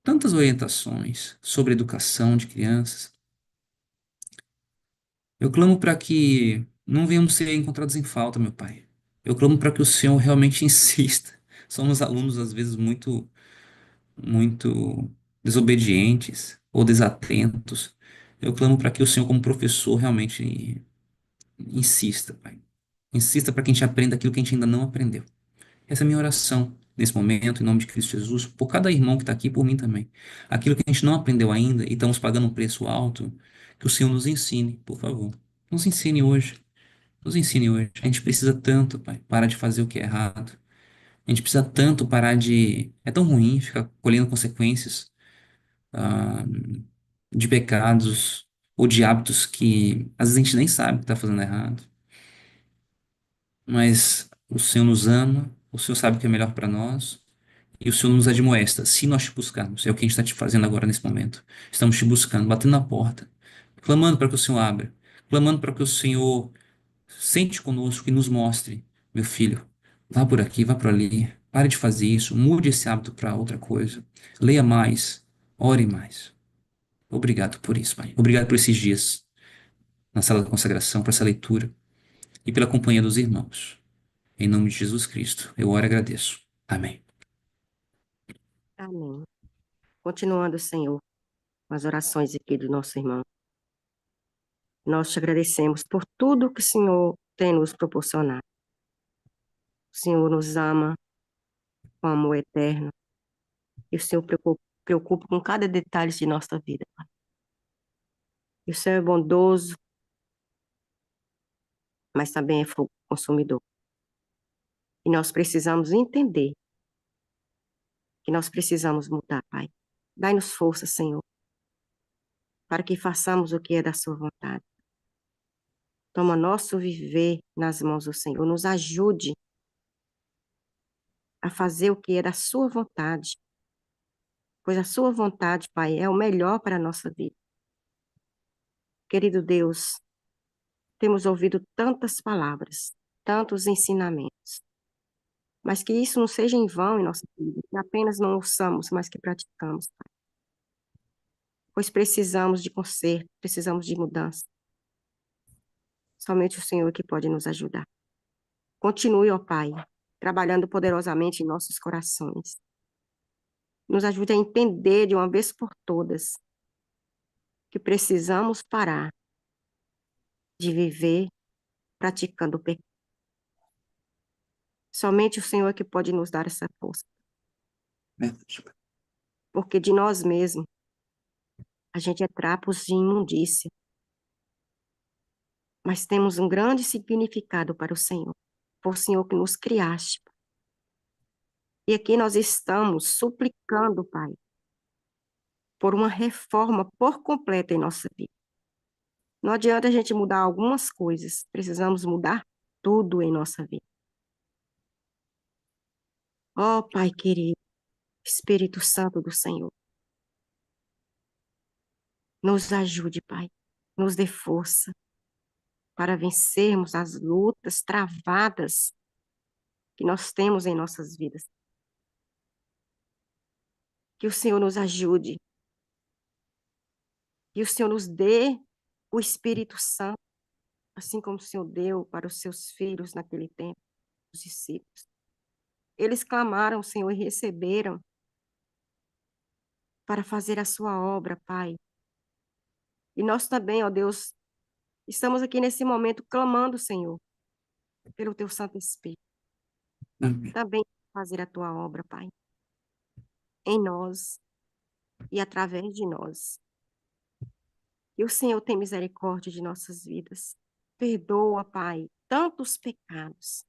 tantas orientações sobre a educação de crianças. Eu clamo para que não venhamos ser encontrados em falta, meu Pai. Eu clamo para que o Senhor realmente insista. Somos alunos, às vezes, muito desobedientes ou desatentos. Eu clamo para que o Senhor, como professor, realmente insista, Pai. Insista para que a gente aprenda aquilo que a gente ainda não aprendeu. Essa é a minha oração nesse momento, em nome de Cristo Jesus, por cada irmão que está aqui, por mim também. Aquilo que a gente não aprendeu ainda e estamos pagando um preço alto, Que o Senhor nos ensine, por favor. Nos ensine hoje. Nos ensine hoje. A gente precisa tanto, Pai, parar de fazer o que é errado. A gente precisa tanto parar de. É tão ruim ficar colhendo consequências, ah, de pecados ou de hábitos que às vezes a gente nem sabe que está fazendo errado. Mas o Senhor nos ama, o Senhor sabe o que é melhor para nós. E o Senhor nos admoesta, se nós te buscarmos, é o que a gente está te fazendo agora nesse momento. Estamos te buscando, batendo na porta, clamando para que o Senhor abra, clamando para que o Senhor sente conosco e nos mostre, meu filho, vá por aqui, vá por ali, pare de fazer isso, mude esse hábito para outra coisa, leia mais, ore mais. Obrigado por isso, Pai. Obrigado por esses dias na sala da consagração, por essa leitura e pela companhia dos irmãos. Em nome de Jesus Cristo, eu oro e agradeço. Amém. Amém. Continuando, Senhor, com as orações aqui do nosso irmão. Nós te agradecemos por tudo que o Senhor tem nos proporcionado. O Senhor nos ama com amor eterno. E o Senhor preocupa com cada detalhe de nossa vida, Pai. E o Senhor é bondoso, mas também é fogo consumidor. E nós precisamos entender que nós precisamos mudar, Pai. Dai-nos força, Senhor, para que façamos o que é da sua vontade. Toma nosso viver nas mãos do Senhor. Nos ajude a fazer o que é da sua vontade. Pois a sua vontade, Pai, é o melhor para a nossa vida. Querido Deus, temos ouvido tantas palavras, tantos ensinamentos, mas que isso não seja em vão em nossa vida, que apenas não ouçamos, mas que praticamos, Pai. Pois precisamos de conserto, precisamos de mudança. Somente o Senhor que pode nos ajudar. Continue, ó Pai, trabalhando poderosamente em nossos corações. Nos ajude a entender de uma vez por todas que precisamos parar de viver praticando o pecado. Somente o Senhor é que pode nos dar essa força. Porque de nós mesmos, a gente é trapos de imundícia. Mas temos um grande significado para o Senhor. Foi o Senhor que nos criaste. E aqui nós estamos suplicando, Pai, por uma reforma por completo em nossa vida. Não adianta a gente mudar algumas coisas, precisamos mudar tudo em nossa vida. Ó Pai querido, Espírito Santo do Senhor, nos ajude, Pai, nos dê força para vencermos as lutas travadas que nós temos em nossas vidas. Que o Senhor nos ajude, que o Senhor nos dê o Espírito Santo, assim como o Senhor deu para os seus filhos naquele tempo, os discípulos. Eles clamaram, Senhor, e receberam para fazer a sua obra, Pai. E nós também, ó Deus, estamos aqui nesse momento clamando, Senhor, pelo teu Santo Espírito. Amém. Também fazer a tua obra, Pai, em nós e através de nós. E o Senhor tem misericórdia de nossas vidas. Perdoa, Pai, tantos pecados,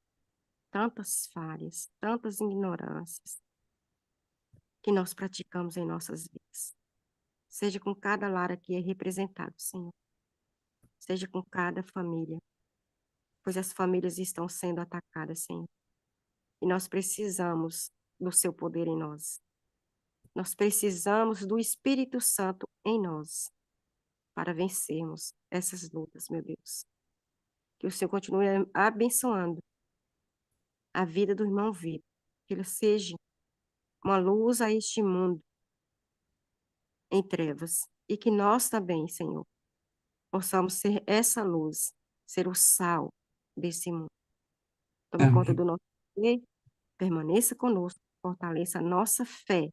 tantas falhas, tantas ignorâncias que nós praticamos em nossas vidas. Seja com cada lar aqui representado, Senhor. Seja com cada família, pois as famílias estão sendo atacadas, Senhor. E nós precisamos do seu poder em nós. Nós precisamos do Espírito Santo em nós para vencermos essas lutas, meu Deus. Que o Senhor continue abençoando a vida do irmão Vitor. Que ele seja uma luz a este mundo em trevas. E que nós também, Senhor, possamos ser essa luz, ser o sal desse mundo. Tome conta Amém. do nosso ser, permaneça conosco, fortaleça a nossa fé.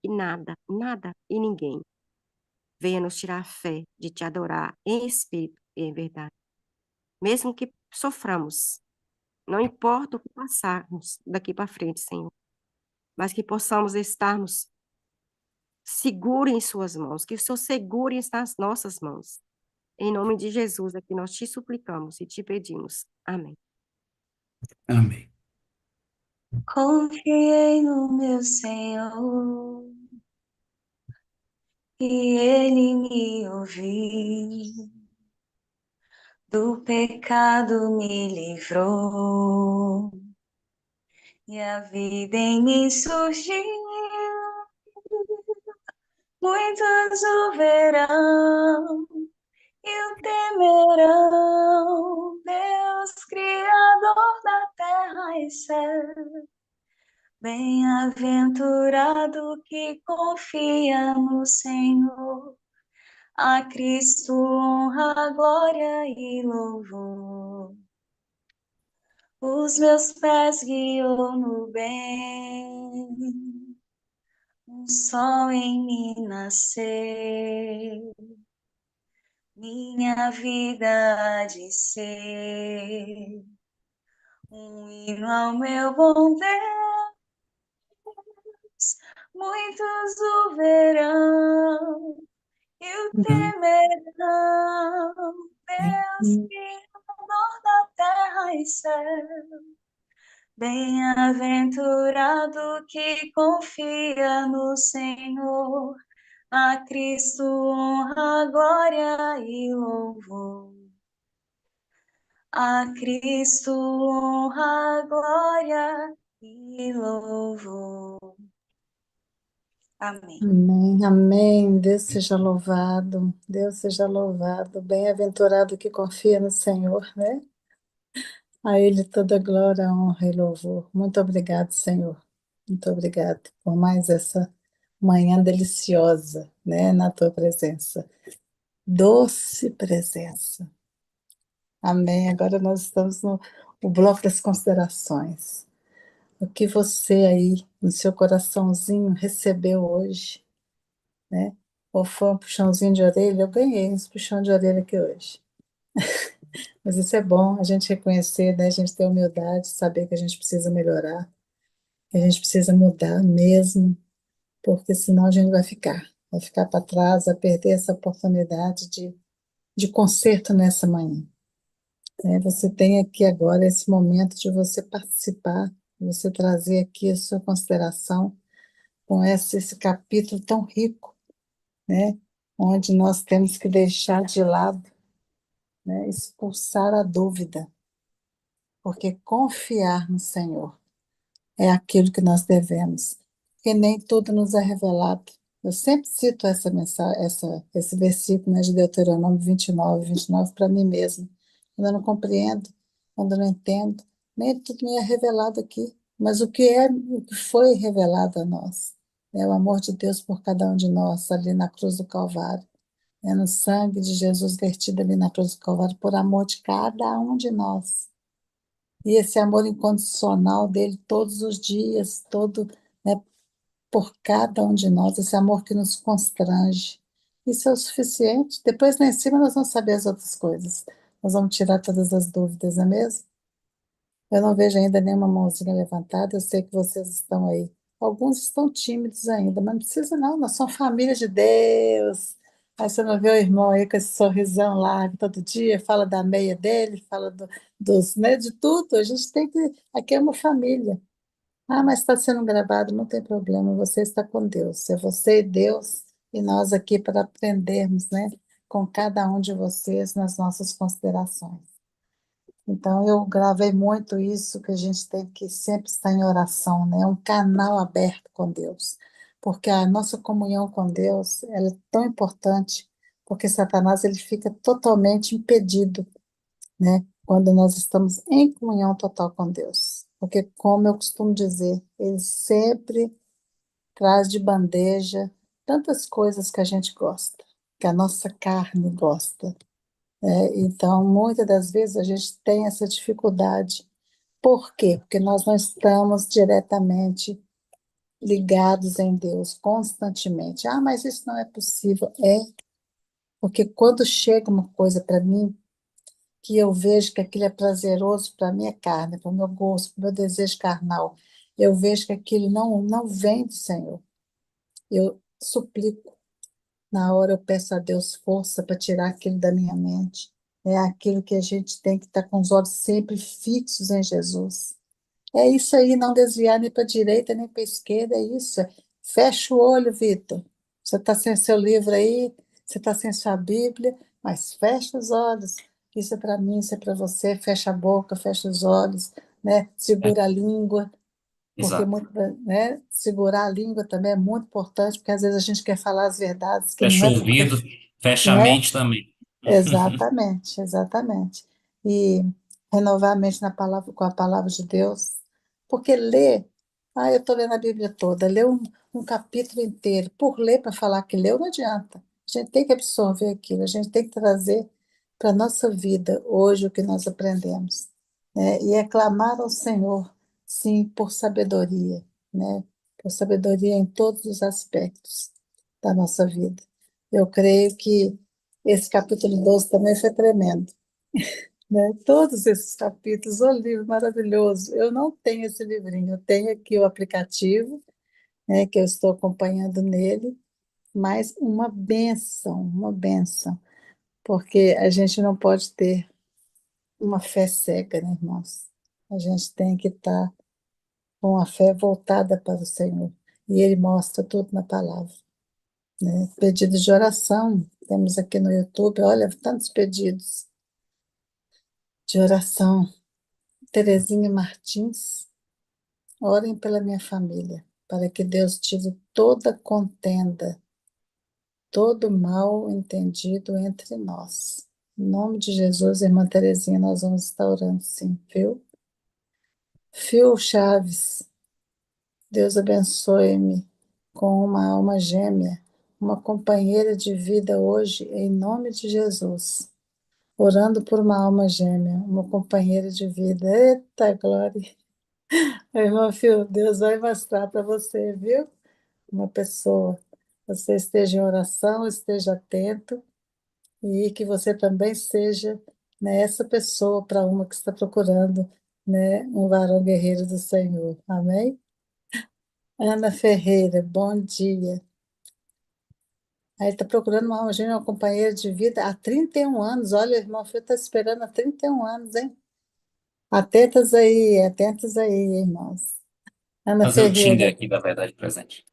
E nada, nada e ninguém venha nos tirar a fé de te adorar em espírito e em verdade. Mesmo que soframos, não importa o que passarmos daqui para frente, Senhor, mas que possamos estarmos seguros em suas mãos, que o Senhor segure nas nossas mãos, Em nome de Jesus é que nós te suplicamos e te pedimos. Amém. Amém. Confiei no meu Senhor e Ele me ouviu. Do pecado me livrou e a vida em mim surgiu. Muitos o verão e o temerão, Deus Criador da terra e céu. Bem-aventurado que confia no Senhor, a Cristo honra, glória e louvor. Os meus pés guiou no bem, um sol em mim nasceu, minha vida há de ser um hino ao meu bom Deus. Muitos o verão e o temerão, Deus Criador da terra e céu. Bem-aventurado que confia no Senhor, a Cristo honra, glória e louvor. A Cristo honra, glória e louvor. Amém. Amém, amém. Deus seja louvado, Deus seja louvado. Bem-aventurado que confia no Senhor, né? A Ele toda glória, honra e louvor. Muito obrigado, Senhor. Muito obrigado por mais essa manhã deliciosa, né, na tua presença. Doce presença. Amém. Agora nós estamos no bloco das considerações. O que você aí, no seu coraçãozinho, recebeu hoje, né? Ou foi um puxãozinho de orelha? Eu ganhei uns puxão de orelha aqui hoje. Mas isso é bom, a gente reconhecer, né? A gente ter humildade, saber que a gente precisa melhorar, que a gente precisa mudar mesmo, porque senão a gente vai ficar para trás, vai perder essa oportunidade de conserto nessa manhã, né? Você tem aqui agora esse momento de você participar, de você trazer aqui a sua consideração com esse capítulo tão rico, né? Onde nós temos que deixar de lado, né? Expulsar a dúvida, porque confiar no Senhor é aquilo que nós devemos, porque nem tudo nos é revelado. Eu sempre cito essa mensagem, esse versículo, né, de Deuteronômio 29 para mim mesmo. Quando eu não compreendo, quando eu não entendo, nem tudo me é revelado aqui, mas o que foi revelado a nós, é o amor de Deus por cada um de nós, ali na cruz do Calvário, é no sangue de Jesus vertido ali na cruz do Calvário, por amor de cada um de nós. E esse amor incondicional dele todos os dias, né, por cada um de nós, esse amor que nos constrange. Isso é o suficiente. Depois lá em cima nós vamos saber as outras coisas. Nós vamos tirar todas as dúvidas, não é mesmo? Eu não vejo ainda nenhuma mãozinha levantada, eu sei que vocês estão aí. Alguns estão tímidos ainda, mas não precisa não, nós somos família de Deus. Aí você não vê o irmão aí com esse sorrisão largo todo dia, fala da meia dele, fala dos, né, de tudo. A gente tem que. Aqui é uma família. Ah, mas está sendo gravado, não tem problema, você está com Deus. É você e Deus, e nós aqui para aprendermos, né, com cada um de vocês nas nossas considerações. Então, eu gravei muito isso, que a gente tem que sempre estar em oração, né? Um canal aberto com Deus. Porque a nossa comunhão com Deus, ela é tão importante, porque Satanás, ele fica totalmente impedido, né? Quando nós estamos em comunhão total com Deus. Porque, como eu costumo dizer, ele sempre traz de bandeja tantas coisas que a gente gosta, que a nossa carne gosta. Então, muitas das vezes a gente tem essa dificuldade. Por quê? Porque nós não estamos diretamente ligados em Deus constantemente. Ah, mas isso não é possível. É, porque quando chega uma coisa para mim, que eu vejo que aquilo é prazeroso para a minha carne, para o meu gosto, para o meu desejo carnal, eu vejo que aquilo não vem do Senhor. Eu suplico, Na hora eu peço a Deus força para tirar aquilo da minha mente. É aquilo que a gente tem que estar com os olhos sempre fixos em Jesus. É isso aí, não desviar nem para a direita nem para a esquerda, é isso. Fecha o olho, Vitor. Você está sem seu livro aí, você está sem sua Bíblia, mas fecha os olhos. Isso é para mim, isso é para você. Fecha a boca, fecha os olhos, né? É, Segura a língua, porque exato. muito, né? Segurar a língua também é muito importante, porque às vezes a gente quer falar as verdades que não Fecha é o porque, ouvido, fecha a né? mente também. Exatamente, exatamente. E renovar a mente na palavra, com a palavra de Deus. Porque ler, eu estou lendo a Bíblia toda, ler um capítulo inteiro, por ler para falar que leu não adianta. A gente tem que absorver aquilo, a gente tem que trazer para a nossa vida hoje o que nós aprendemos, né? E é clamar ao Senhor, sim, por sabedoria, né? Por sabedoria em todos os aspectos da nossa vida. Eu creio que esse capítulo 12 também foi tremendo, né? Todos esses capítulos, o livro maravilhoso. Eu não tenho esse livrinho, eu tenho aqui o aplicativo, né, que eu estou acompanhando nele, mas uma benção, porque a gente não pode ter uma fé cega, né, irmãos? A gente tem que estar com a fé voltada para o Senhor, e Ele mostra tudo na palavra, né? Pedidos de oração, temos aqui no YouTube, olha, tantos pedidos de oração. Terezinha Martins, orem pela minha família, para que Deus tire toda contenda, todo mal entendido entre nós. Em nome de Jesus, irmã Terezinha, nós vamos estar orando sim, viu? Phil Chaves, Deus abençoe-me com uma alma gêmea, uma companheira de vida hoje, em nome de Jesus. Orando por uma alma gêmea, uma companheira de vida. Eita glória! Irmão Phil, Deus vai mostrar para você, viu? Uma pessoa. Você esteja em oração, esteja atento e que você também seja, né, essa pessoa para uma que está procurando, né, um varão guerreiro do Senhor. Amém? Ana Ferreira, bom dia. Aí está procurando uma alma gêmea, uma companheira de vida há 31 anos. Olha, o irmão Phil está esperando há 31 anos, hein? Atentos aí, irmãos. Ana Fazer o Tinder Ferreira, aqui da verdade presente.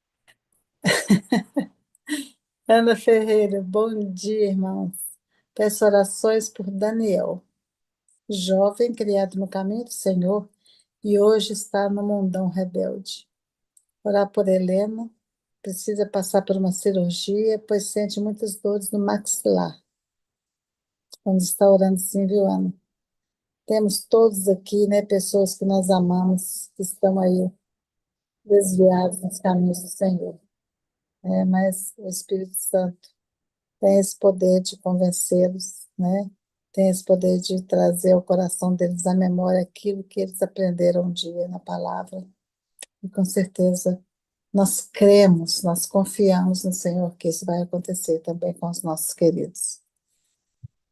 Ana Ferreira, bom dia, irmãos. Peço orações por Daniel, jovem criado no caminho do Senhor e hoje está no mundão rebelde. Orar por Helena, precisa passar por uma cirurgia, pois sente muitas dores no maxilar. Vamos estar orando sim, viu, Ana? Temos todos aqui, né, pessoas que nós amamos, que estão aí desviados nos caminhos do Senhor. Mas o Espírito Santo tem esse poder de convencê-los, né? Tem esse poder de trazer ao coração deles à memória aquilo que eles aprenderam um dia na palavra. E com certeza nós cremos, nós confiamos no Senhor que isso vai acontecer também com os nossos queridos.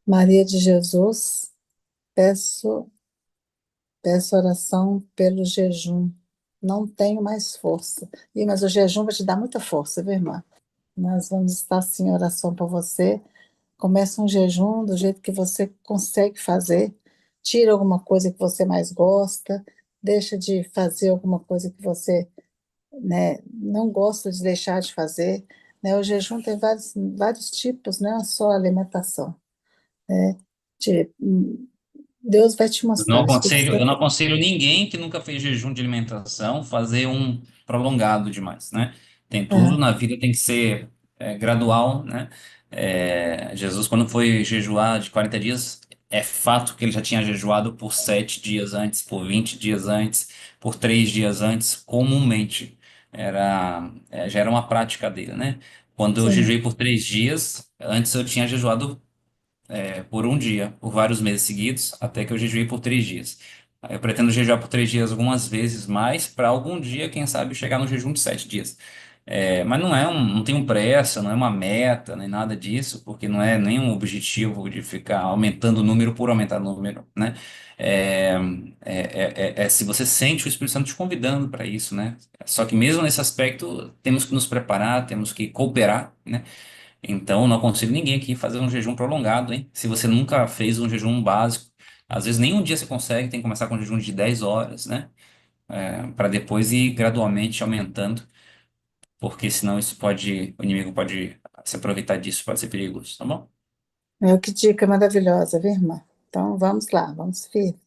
Maria de Jesus, peço, peço oração pelo jejum. Não tenho mais força. Mas o jejum vai te dar muita força, viu, irmã? Nós vamos estar sim em oração por você. Começa um jejum do jeito que você consegue fazer. Tira alguma coisa que você mais gosta, deixa de fazer alguma coisa que você, né, não gosta de deixar de fazer. Né? O jejum tem vários tipos, não é só alimentação. Né? De- Deus vai te mostrar, o Espírito Eu não Santo. aconselho ninguém que nunca fez jejum de alimentação fazer um prolongado demais, né? Tem tudo Ah, na vida tem que ser gradual, né? Jesus, quando foi jejuar de 40 dias, é fato que ele já tinha jejuado por 7 dias antes, por 20 dias antes, por 3 dias antes, comumente. Já era uma prática dele, né? Quando eu sim, jejuei por 3 dias, antes eu tinha jejuado por um dia, por vários meses seguidos, até que eu jejuei por 3 dias. Aí eu pretendo jejuar por 3 dias algumas vezes mais, para algum dia, quem sabe, chegar no jejum de 7 dias. Mas não tenho pressa, não é uma meta, nem nada disso, porque não é nenhum objetivo de ficar aumentando o número por aumentar o número, né? É, se você sente o Espírito Santo te convidando para isso, né? Só que mesmo nesse aspecto, temos que nos preparar, temos que cooperar, né? Então, eu não aconselho ninguém aqui fazer um jejum prolongado, hein? Se você nunca fez um jejum básico, às vezes nem um dia você consegue, tem que começar com um jejum de 10 horas, né? Para depois ir gradualmente aumentando, porque senão o inimigo pode se aproveitar disso, pode ser perigoso, tá bom? Que dica maravilhosa, viu, irmã? Então, vamos lá, vamos firme,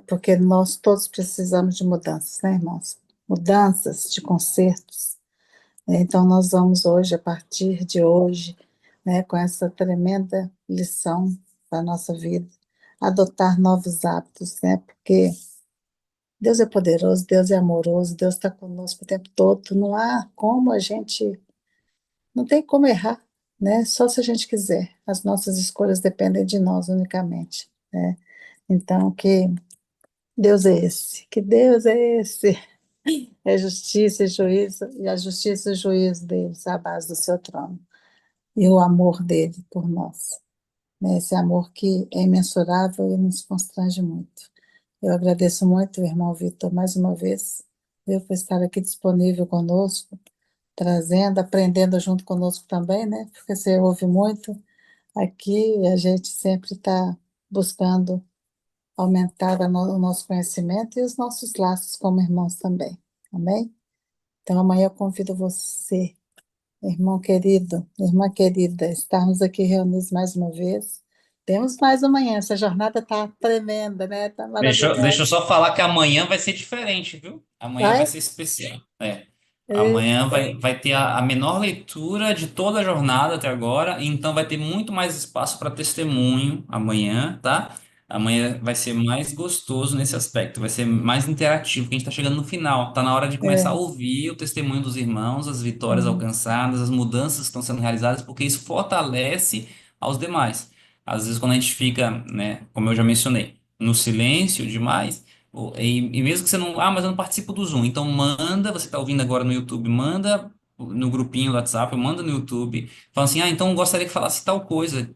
porque nós todos precisamos de mudanças, né, irmãos? Mudanças, de consertos. Então, nós vamos hoje, a partir de hoje, com essa tremenda lição para a nossa vida, adotar novos hábitos, né? Porque Deus é poderoso, Deus é amoroso, Deus está conosco o tempo todo. Não há como a gente, não tem como errar, né? Só se a gente quiser. As nossas escolhas dependem de nós unicamente, né? Então, que Deus é esse? Que Deus é esse? É justiça e juízo, e a justiça e o juízo deles à base do seu trono. E o amor dele por nós, né? Esse amor que é imensurável e nos constrange muito. Eu agradeço muito, irmão Vitor, mais uma vez, por estar aqui disponível conosco, trazendo, aprendendo junto conosco também, né? Porque você ouve muito aqui e a gente sempre está buscando aumentar o nosso conhecimento e os nossos laços como irmãos também. Amém? Então, amanhã eu convido você, irmão querido, irmã querida, estarmos aqui reunidos mais uma vez. Temos mais amanhã, essa jornada está tremenda, né? Está Deixa eu maravilhosa. só falar que amanhã vai ser diferente, viu? Amanhã vai Vai? ser especial. É. Amanhã Eita, vai ter a menor leitura de toda a jornada até agora, então vai ter muito mais espaço para testemunho amanhã, tá? Amanhã vai ser mais gostoso nesse aspecto, vai ser mais interativo, porque a gente está chegando no final. Tá na hora de começar a é. ouvir o testemunho dos irmãos, as vitórias Hum. alcançadas, as mudanças que estão sendo realizadas, porque isso fortalece aos demais. Às vezes, quando a gente fica, né, como eu já mencionei, no silêncio demais. E mesmo que você não. Ah, mas eu não participo do Zoom. Então manda, você está ouvindo agora no YouTube, manda no grupinho do WhatsApp, manda no YouTube. Fala assim, então eu gostaria que falasse tal coisa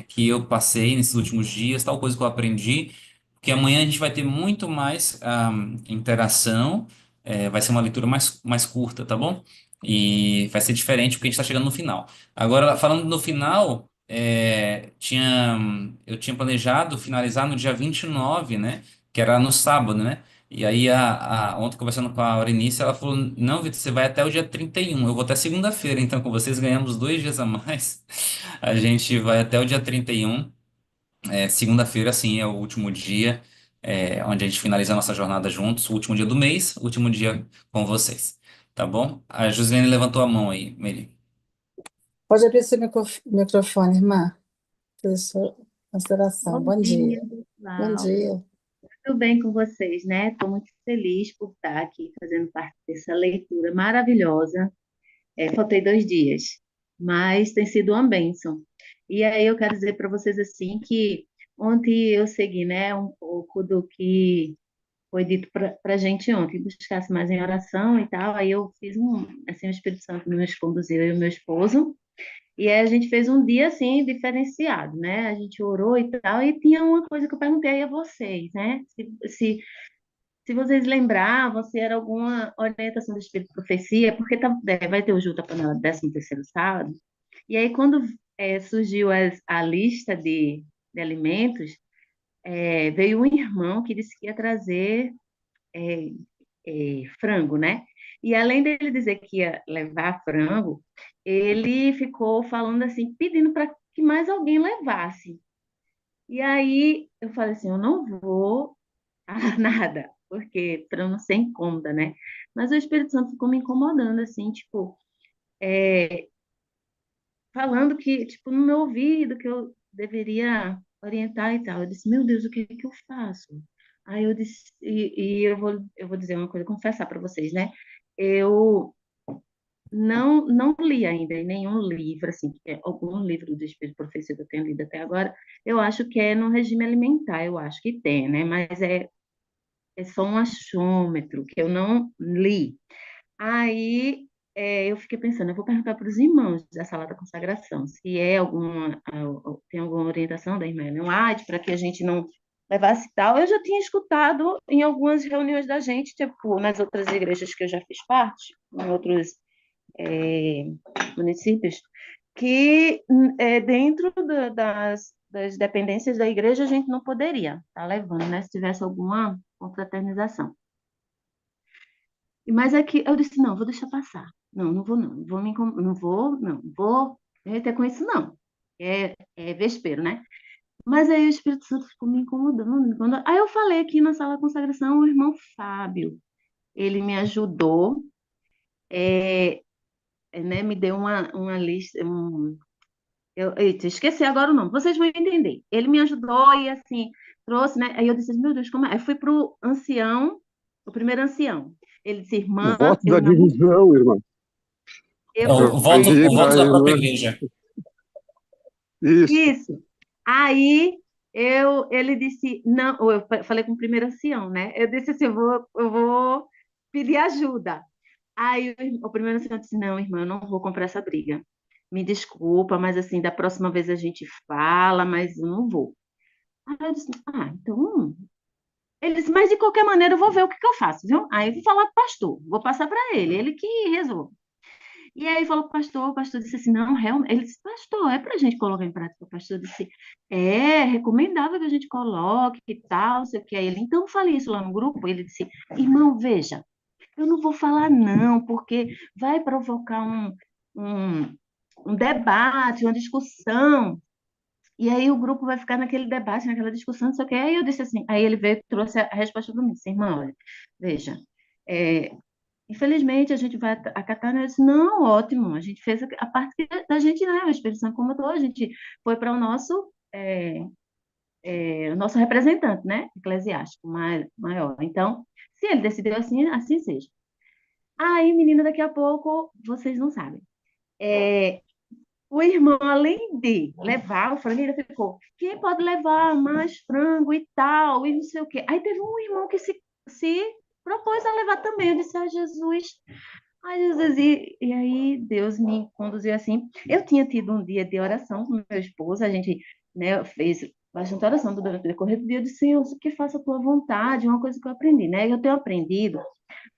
que eu passei nesses últimos dias, tal coisa que eu aprendi. Porque amanhã a gente vai ter muito mais interação, vai ser uma leitura mais curta, tá bom? E vai ser diferente porque a gente está chegando no final. Agora, falando no final, eu tinha planejado finalizar no dia 29, né? Que era no sábado, né? E aí, ontem conversando com a Aurenice, ela falou: Não, Vitor, você vai até o dia 31. Eu vou até segunda-feira, então com vocês ganhamos 2 dias a mais. A gente vai até o dia 31. Segunda-feira, sim, é o último dia, onde a gente finaliza a nossa jornada juntos, o último dia do mês, o último dia com vocês. Tá bom? A Josilene levantou a mão aí, Mary. Pode abrir seu microfone, irmã. Fazer sua consideração. Bom Bom dia, dia. Bom pessoal. dia. Tudo bem com vocês, né? Estou muito feliz por estar aqui fazendo parte dessa leitura maravilhosa. Faltei 2 dias, mas tem sido uma bênção. E aí eu quero dizer para vocês assim que ontem eu segui, né, um pouco do que foi dito para a gente ontem, buscasse mais em oração e tal. Aí eu fiz assim, o Espírito Santo nos conduziu, eu e o meu esposo. E aí a gente fez um dia assim diferenciado, né? A gente orou e tal, e tinha uma coisa que eu perguntei aí a vocês, né? Se vocês lembravam, se era alguma orientação do Espírito de Profecia, porque vai ter o Juta Panela 13º sábado, e aí quando surgiu a lista de alimentos, veio um irmão que disse que ia trazer é, frango, né? E além dele dizer que ia levar frango, ele ficou falando assim, pedindo para que mais alguém levasse. E aí eu falei assim, eu não vou falar nada, porque para eu não ser incômoda, né? Mas o Espírito Santo ficou me incomodando, assim, tipo, falando que, tipo, no meu ouvido, que eu deveria orientar e tal. Eu disse, meu Deus, o que é que eu faço? Aí eu disse, e eu vou dizer uma coisa, confessar para vocês, né? Eu não li ainda em nenhum livro, assim, algum livro do Espírito de Profecia que eu tenho lido até agora, eu acho que é no regime alimentar, eu acho que tem, né? Mas é só um achômetro que eu não li. Aí eu fiquei pensando, eu vou perguntar para os irmãos da Sala da Consagração se tem alguma orientação da irmã Ellen White para que a gente não levasse tal. Eu já tinha escutado em algumas reuniões da gente, tipo, nas outras igrejas que eu já fiz parte, em outros municípios, que dentro das dependências da igreja a gente não poderia estar levando, né? Se tivesse alguma confraternização. Mas aqui eu disse, não, vou deixar passar. Não, não vou não, não vou me meter com isso não. É vespeiro, né? Mas aí o Espírito Santo ficou me incomodando, me incomodando. Aí eu falei aqui na sala de consagração, o irmão Fábio, ele me ajudou, né, me deu uma lista, eita, esqueci agora o nome, vocês vão entender. Ele me ajudou e assim, trouxe, né? Aí eu disse, meu Deus, como é? Aí fui pro ancião, o primeiro ancião. Ele disse, O irmã, voto da eu não, divisão, irmão. É eu, o Eu voto, aí, pedi o voto para a da própria irmã. igreja. Isso. isso. Aí ele disse, não, falei com o primeiro ancião, né? Eu disse assim, eu vou pedir ajuda. Aí o primeiro ancião disse, não, irmã, eu não vou comprar essa briga. Me desculpa, mas assim, da próxima vez a gente fala, mas eu não vou. Aí eu disse, então. Ele disse, mas de qualquer maneira eu vou ver o que que eu faço, viu? Aí eu vou falar com o pastor, vou passar para ele que resolve. E aí falou com o pastor disse assim, não, realmente, ele disse, pastor, é para a gente colocar em prática. O pastor disse, é recomendável que a gente coloque e tal, não sei o que. Aí ele, então fale isso lá no grupo. Ele disse, irmão, veja, eu não vou falar não, porque vai provocar um, um debate, uma discussão, e aí o grupo vai ficar naquele debate, naquela discussão, não sei o que. Aí eu disse assim, aí ele veio e trouxe a resposta para mim, disse, irmã, olha, veja, é, infelizmente a gente vai acatar, né? Eu disse, não, ótimo, a gente fez a parte da gente, né? O Espírito Santo comandou, a gente foi para o nosso representante, né? Eclesiástico maior. Então, se ele decidiu assim, assim seja. Aí, menina, daqui a pouco, vocês não sabem. É, o irmão, além de levar o frango, ele ficou, quem pode levar mais frango e tal, e não sei o quê. Aí teve um irmão que se propôs a levar também. Eu disse, Jesus. Ai, Jesus, e aí Deus me conduziu assim. Eu tinha tido um dia de oração com meu esposo, a gente, né, fez bastante oração durante o decorrer do dia. Eu disse, Senhor, que faça a tua vontade, uma coisa que eu aprendi, né? Eu tenho aprendido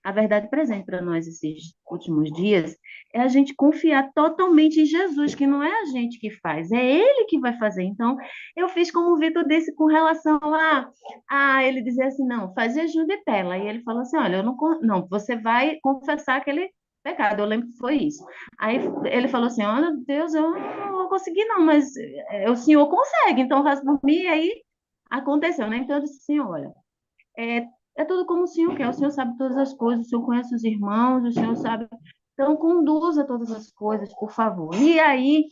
a verdade presente para nós esses últimos dias é a gente confiar totalmente em Jesus, que não é a gente que faz, é Ele que vai fazer. Então, eu fiz como o Vitor disse com relação a ele dizer assim, não, faz jejum de tela. E ele falou assim, olha, eu não, não, você vai confessar aquele pecado. Eu lembro que foi isso. Aí ele falou assim, olha, Deus, eu não vou conseguir não, mas o Senhor consegue, então faz por mim. E aí aconteceu, né? Então eu disse assim, olha, é, é tudo como o Senhor sabe todas as coisas, o Senhor conhece os irmãos, o Senhor sabe. Então, conduza todas as coisas, por favor. E aí,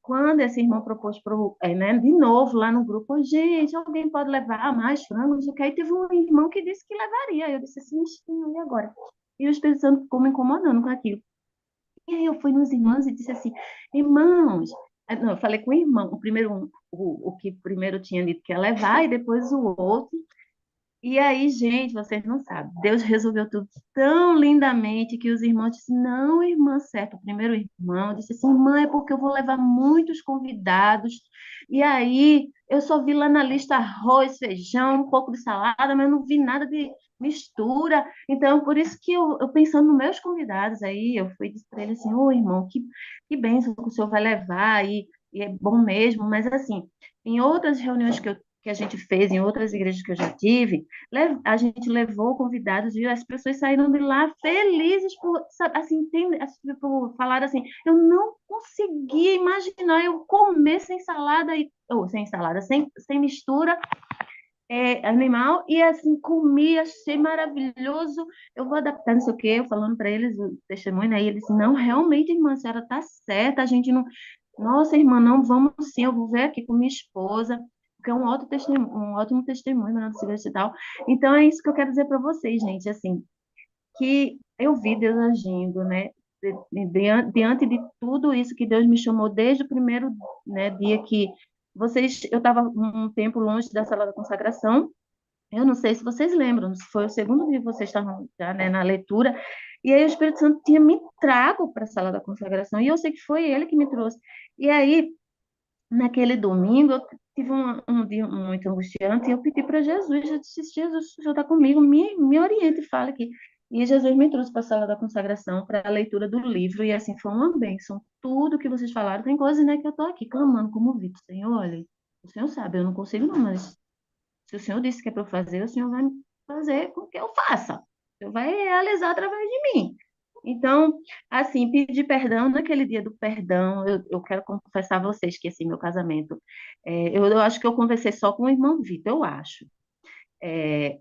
quando esse irmão propôs, né, de novo lá no grupo, gente, alguém pode levar mais frango? Não sei o que. Aí teve um irmão que disse que levaria. Eu disse assim, e agora? E o Espírito Santo ficou me incomodando com aquilo. E aí eu fui nos irmãos e disse assim, irmãos, não, eu falei com o irmão, o primeiro, o que primeiro tinha dito que ia levar, e depois o outro. E aí, gente, vocês não sabem, Deus resolveu tudo tão lindamente que os irmãos disseram, não, irmã, certo, o primeiro irmão disse assim, irmã, é porque eu vou levar muitos convidados, e aí eu só vi lá na lista arroz, feijão, um pouco de salada, mas não vi nada de mistura, então por isso que eu pensando nos meus convidados aí, eu fui disse para ele assim, ô irmão, que bênção que o senhor vai levar, e é bom mesmo, mas assim, em outras reuniões que a gente fez, em outras igrejas que eu já tive, a gente levou convidados e as pessoas saíram de lá felizes por, assim, por falar assim, eu não conseguia imaginar eu comer sem salada, ou sem salada, sem mistura animal, e assim, comi, achei maravilhoso, eu vou adaptar, não sei o quê, eu falando para eles o testemunho, né, e eles, não, realmente, irmã, a senhora está certa, a gente não, nossa, irmã, não, vamos sim, eu vou ver aqui com minha esposa, porque é um ótimo testemunho, né, do Silvestre e tal. Então, é isso que eu quero dizer para vocês, gente, assim, que eu vi Deus agindo, né, diante de tudo isso que Deus me chamou desde o primeiro, né, dia que eu estava um tempo longe da sala da consagração, eu não sei se vocês lembram, se foi o segundo dia que vocês estavam já, né, na leitura, e aí o Espírito Santo tinha me trago para a sala da consagração, e eu sei que foi ele que me trouxe. E aí, naquele domingo, eu tive um dia muito angustiante, e eu pedi para Jesus, eu disse, Jesus, o Senhor está comigo, me oriente e fale aqui. E Jesus me trouxe para a sala da consagração para a leitura do livro, e assim foi uma bênção. Tudo que vocês falaram, tem coisas, né, que eu estou aqui clamando como Vitor. Senhor, olha, o Senhor sabe, eu não consigo não, mas se o Senhor disse que é para eu fazer, o Senhor vai fazer com que eu faça. O Senhor vai realizar através de mim. Então, assim, pedir perdão naquele dia do perdão, eu quero confessar a vocês que, assim, meu casamento, eu acho que eu conversei só com o irmão Vitor, eu acho.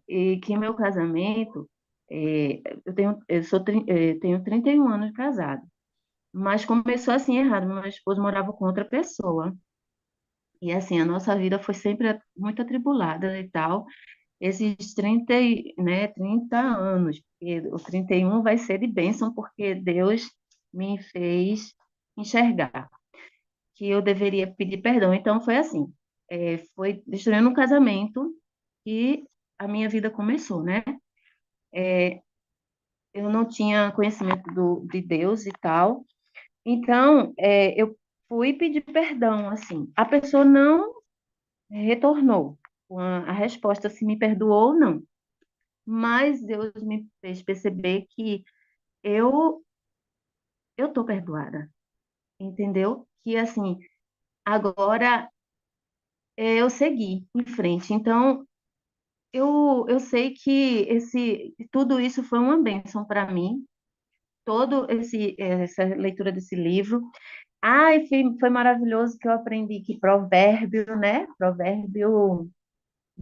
E que meu casamento, tenho 31 anos de casado, mas começou assim errado, meu esposo morava com outra pessoa, e assim, a nossa vida foi sempre muito atribulada e tal, esses 30 anos, e o 31 vai ser de bênção, porque Deus me fez enxergar que eu deveria pedir perdão. Então, foi assim, foi destruindo um casamento que a minha vida começou, né? Eu não tinha conhecimento de Deus e tal, então, eu fui pedir perdão, assim, a pessoa não retornou com a resposta se me perdoou ou não, mas Deus me fez perceber que eu eu tô perdoada, entendeu? Que assim, agora eu segui em frente. Então, eu sei que tudo isso foi uma bênção para mim, essa leitura desse livro. Ai, foi maravilhoso que eu aprendi que provérbio, né? Provérbio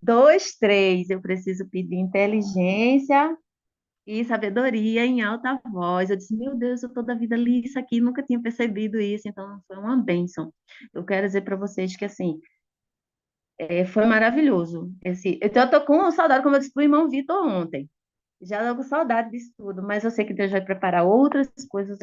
2:3, eu preciso pedir inteligência e sabedoria em alta voz. Eu disse, meu Deus, eu toda a vida li isso aqui, nunca tinha percebido isso, então foi uma bênção. Eu quero dizer para vocês que, assim, foi maravilhoso. Então, eu tô com saudade, como eu disse pro irmão Vitor ontem. Já tô com saudade disso tudo, mas eu sei que Deus vai preparar outras coisas,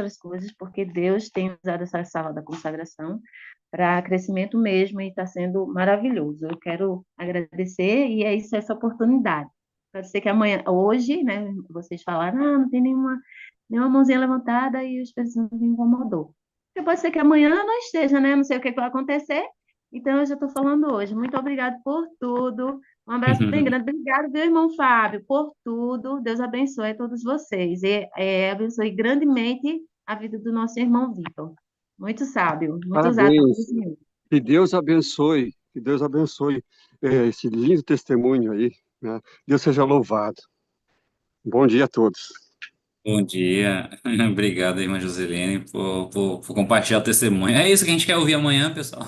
porque Deus tem usado essa sala da consagração para crescimento mesmo e está sendo maravilhoso. Eu quero agradecer e é isso, essa oportunidade. Pode ser que amanhã, hoje, né, vocês falaram, não tem nenhuma mãozinha levantada e os pessoas me incomodou. Porque pode ser que amanhã não esteja, né? Não sei o que vai acontecer. Então, eu já estou falando hoje. Muito obrigada por tudo. Um abraço bem grande. Obrigado, meu irmão Fábio, por tudo. Deus abençoe a todos vocês. E abençoe grandemente a vida do nosso irmão Vitor. Muito sábio, muito usado pelo Parabéns. Senhor. Que Deus abençoe esse lindo testemunho aí, né? Deus seja louvado. Bom dia a todos. Bom dia. Obrigado, irmã Joselene, por compartilhar o testemunho. É isso que a gente quer ouvir amanhã, pessoal.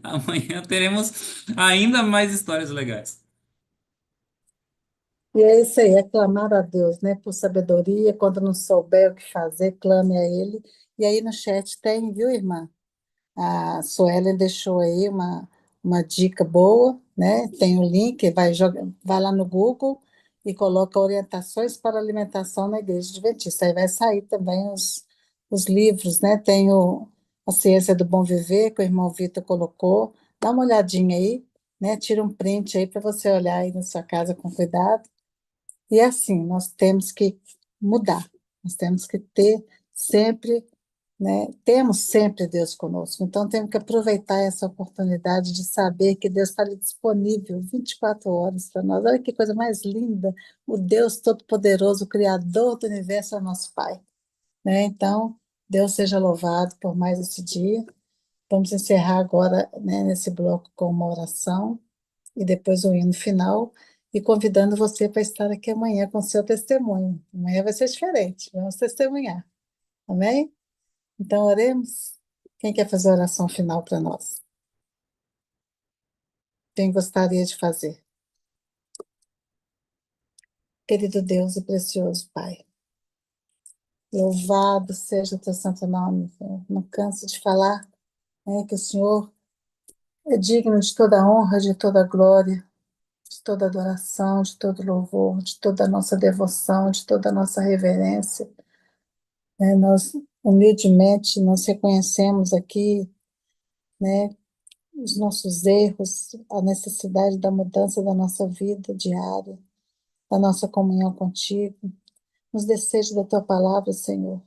Amanhã teremos ainda mais histórias legais. E é isso aí, é clamar a Deus, né, por sabedoria. Quando não souber o que fazer, clame a Ele. E aí no chat tem, viu, irmã? A Suelen deixou aí uma dica boa, né? Tem o link, vai lá no Google e coloca orientações para alimentação na Igreja Adventista. Aí vai sair também os livros, né? Tem A Ciência do Bom Viver, que o irmão Vitor colocou. Dá uma olhadinha aí, né? Tira um print aí para você olhar aí na sua casa com cuidado. E assim, nós temos que mudar, nós temos que ter sempre, né? Temos sempre Deus conosco, então temos que aproveitar essa oportunidade de saber que Deus está ali disponível 24 horas para nós. Olha que coisa mais linda! O Deus Todo-Poderoso, o Criador do Universo, é o nosso Pai, né? Então, Deus seja louvado por mais esse dia. Vamos encerrar agora, né, nesse bloco com uma oração e depois o hino final, e convidando você para estar aqui amanhã com seu testemunho. Amanhã vai ser diferente, vamos testemunhar. Amém? Então, oremos. Quem quer fazer a oração final para nós? Quem gostaria de fazer? Querido Deus e precioso Pai, louvado seja o teu santo nome, Senhor. Não canso de falar, né, que o Senhor é digno de toda honra, de toda glória, de toda adoração, de todo louvor, de toda a nossa devoção, de toda a nossa reverência, né? Nós, humildemente, nós reconhecemos aqui, né, os nossos erros, a necessidade da mudança da nossa vida diária, da nossa comunhão contigo, nos desejos da tua palavra, Senhor.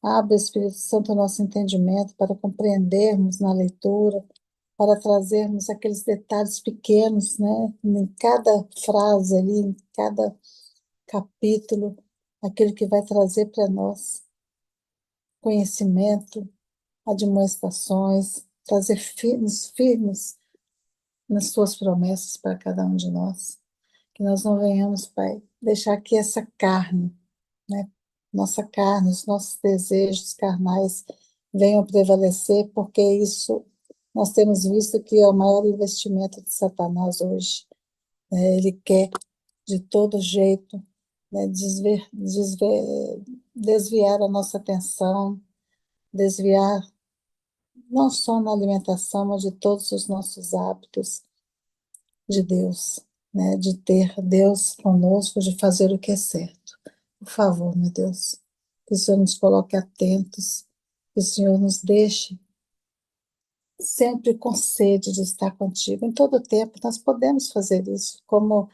Abre, Espírito Santo, o nosso entendimento para compreendermos na leitura, para trazermos aqueles detalhes pequenos, né, em cada frase ali, em cada capítulo, aquilo que vai trazer para nós conhecimento, admoestações, trazer firmes nas tuas promessas para cada um de nós. Que nós não venhamos, Pai, deixar que essa carne, né, nossa carne, os nossos desejos carnais venham prevalecer, porque isso nós temos visto que é o maior investimento de Satanás hoje. Ele quer, de todo jeito, né, desviar a nossa atenção, desviar não só na alimentação, mas de todos os nossos hábitos de Deus, né, de ter Deus conosco, de fazer o que é certo. Por favor, meu Deus, que o Senhor nos coloque atentos, que o Senhor nos deixe sempre com sede de estar contigo. Em todo tempo nós podemos fazer isso, como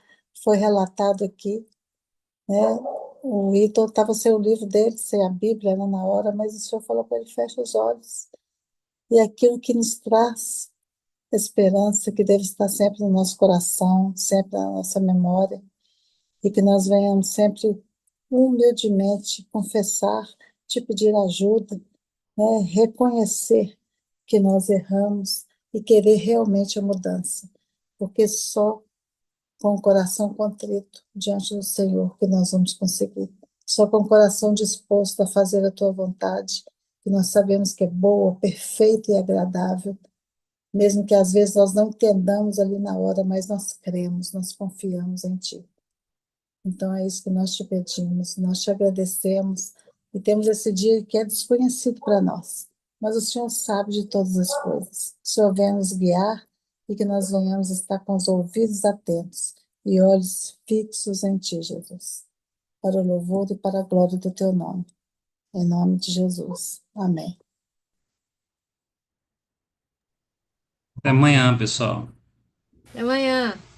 foi relatado aqui, né? O Ítalo estava sem o livro dele, sem a Bíblia, né, na hora, mas o Senhor falou para ele: fecha os olhos. E aquilo que nos traz esperança, que deve estar sempre no nosso coração, sempre na nossa memória, e que nós venhamos sempre humildemente confessar, te pedir ajuda, né, reconhecer que nós erramos e querer realmente a mudança, porque só com o coração contrito diante do Senhor que nós vamos conseguir. Só com o coração disposto a fazer a tua vontade, que nós sabemos que é boa, perfeita e agradável, mesmo que às vezes nós não entendamos ali na hora, mas nós cremos, nós confiamos em ti. Então é isso que nós te pedimos, nós te agradecemos e temos esse dia que é desconhecido para nós, mas o Senhor sabe de todas as coisas. O Senhor venha nos guiar e que nós venhamos estar com os ouvidos atentos e olhos fixos em ti, Jesus, para o louvor e para a glória do teu nome. Em nome de Jesus. Amém. Até amanhã, pessoal. Até amanhã.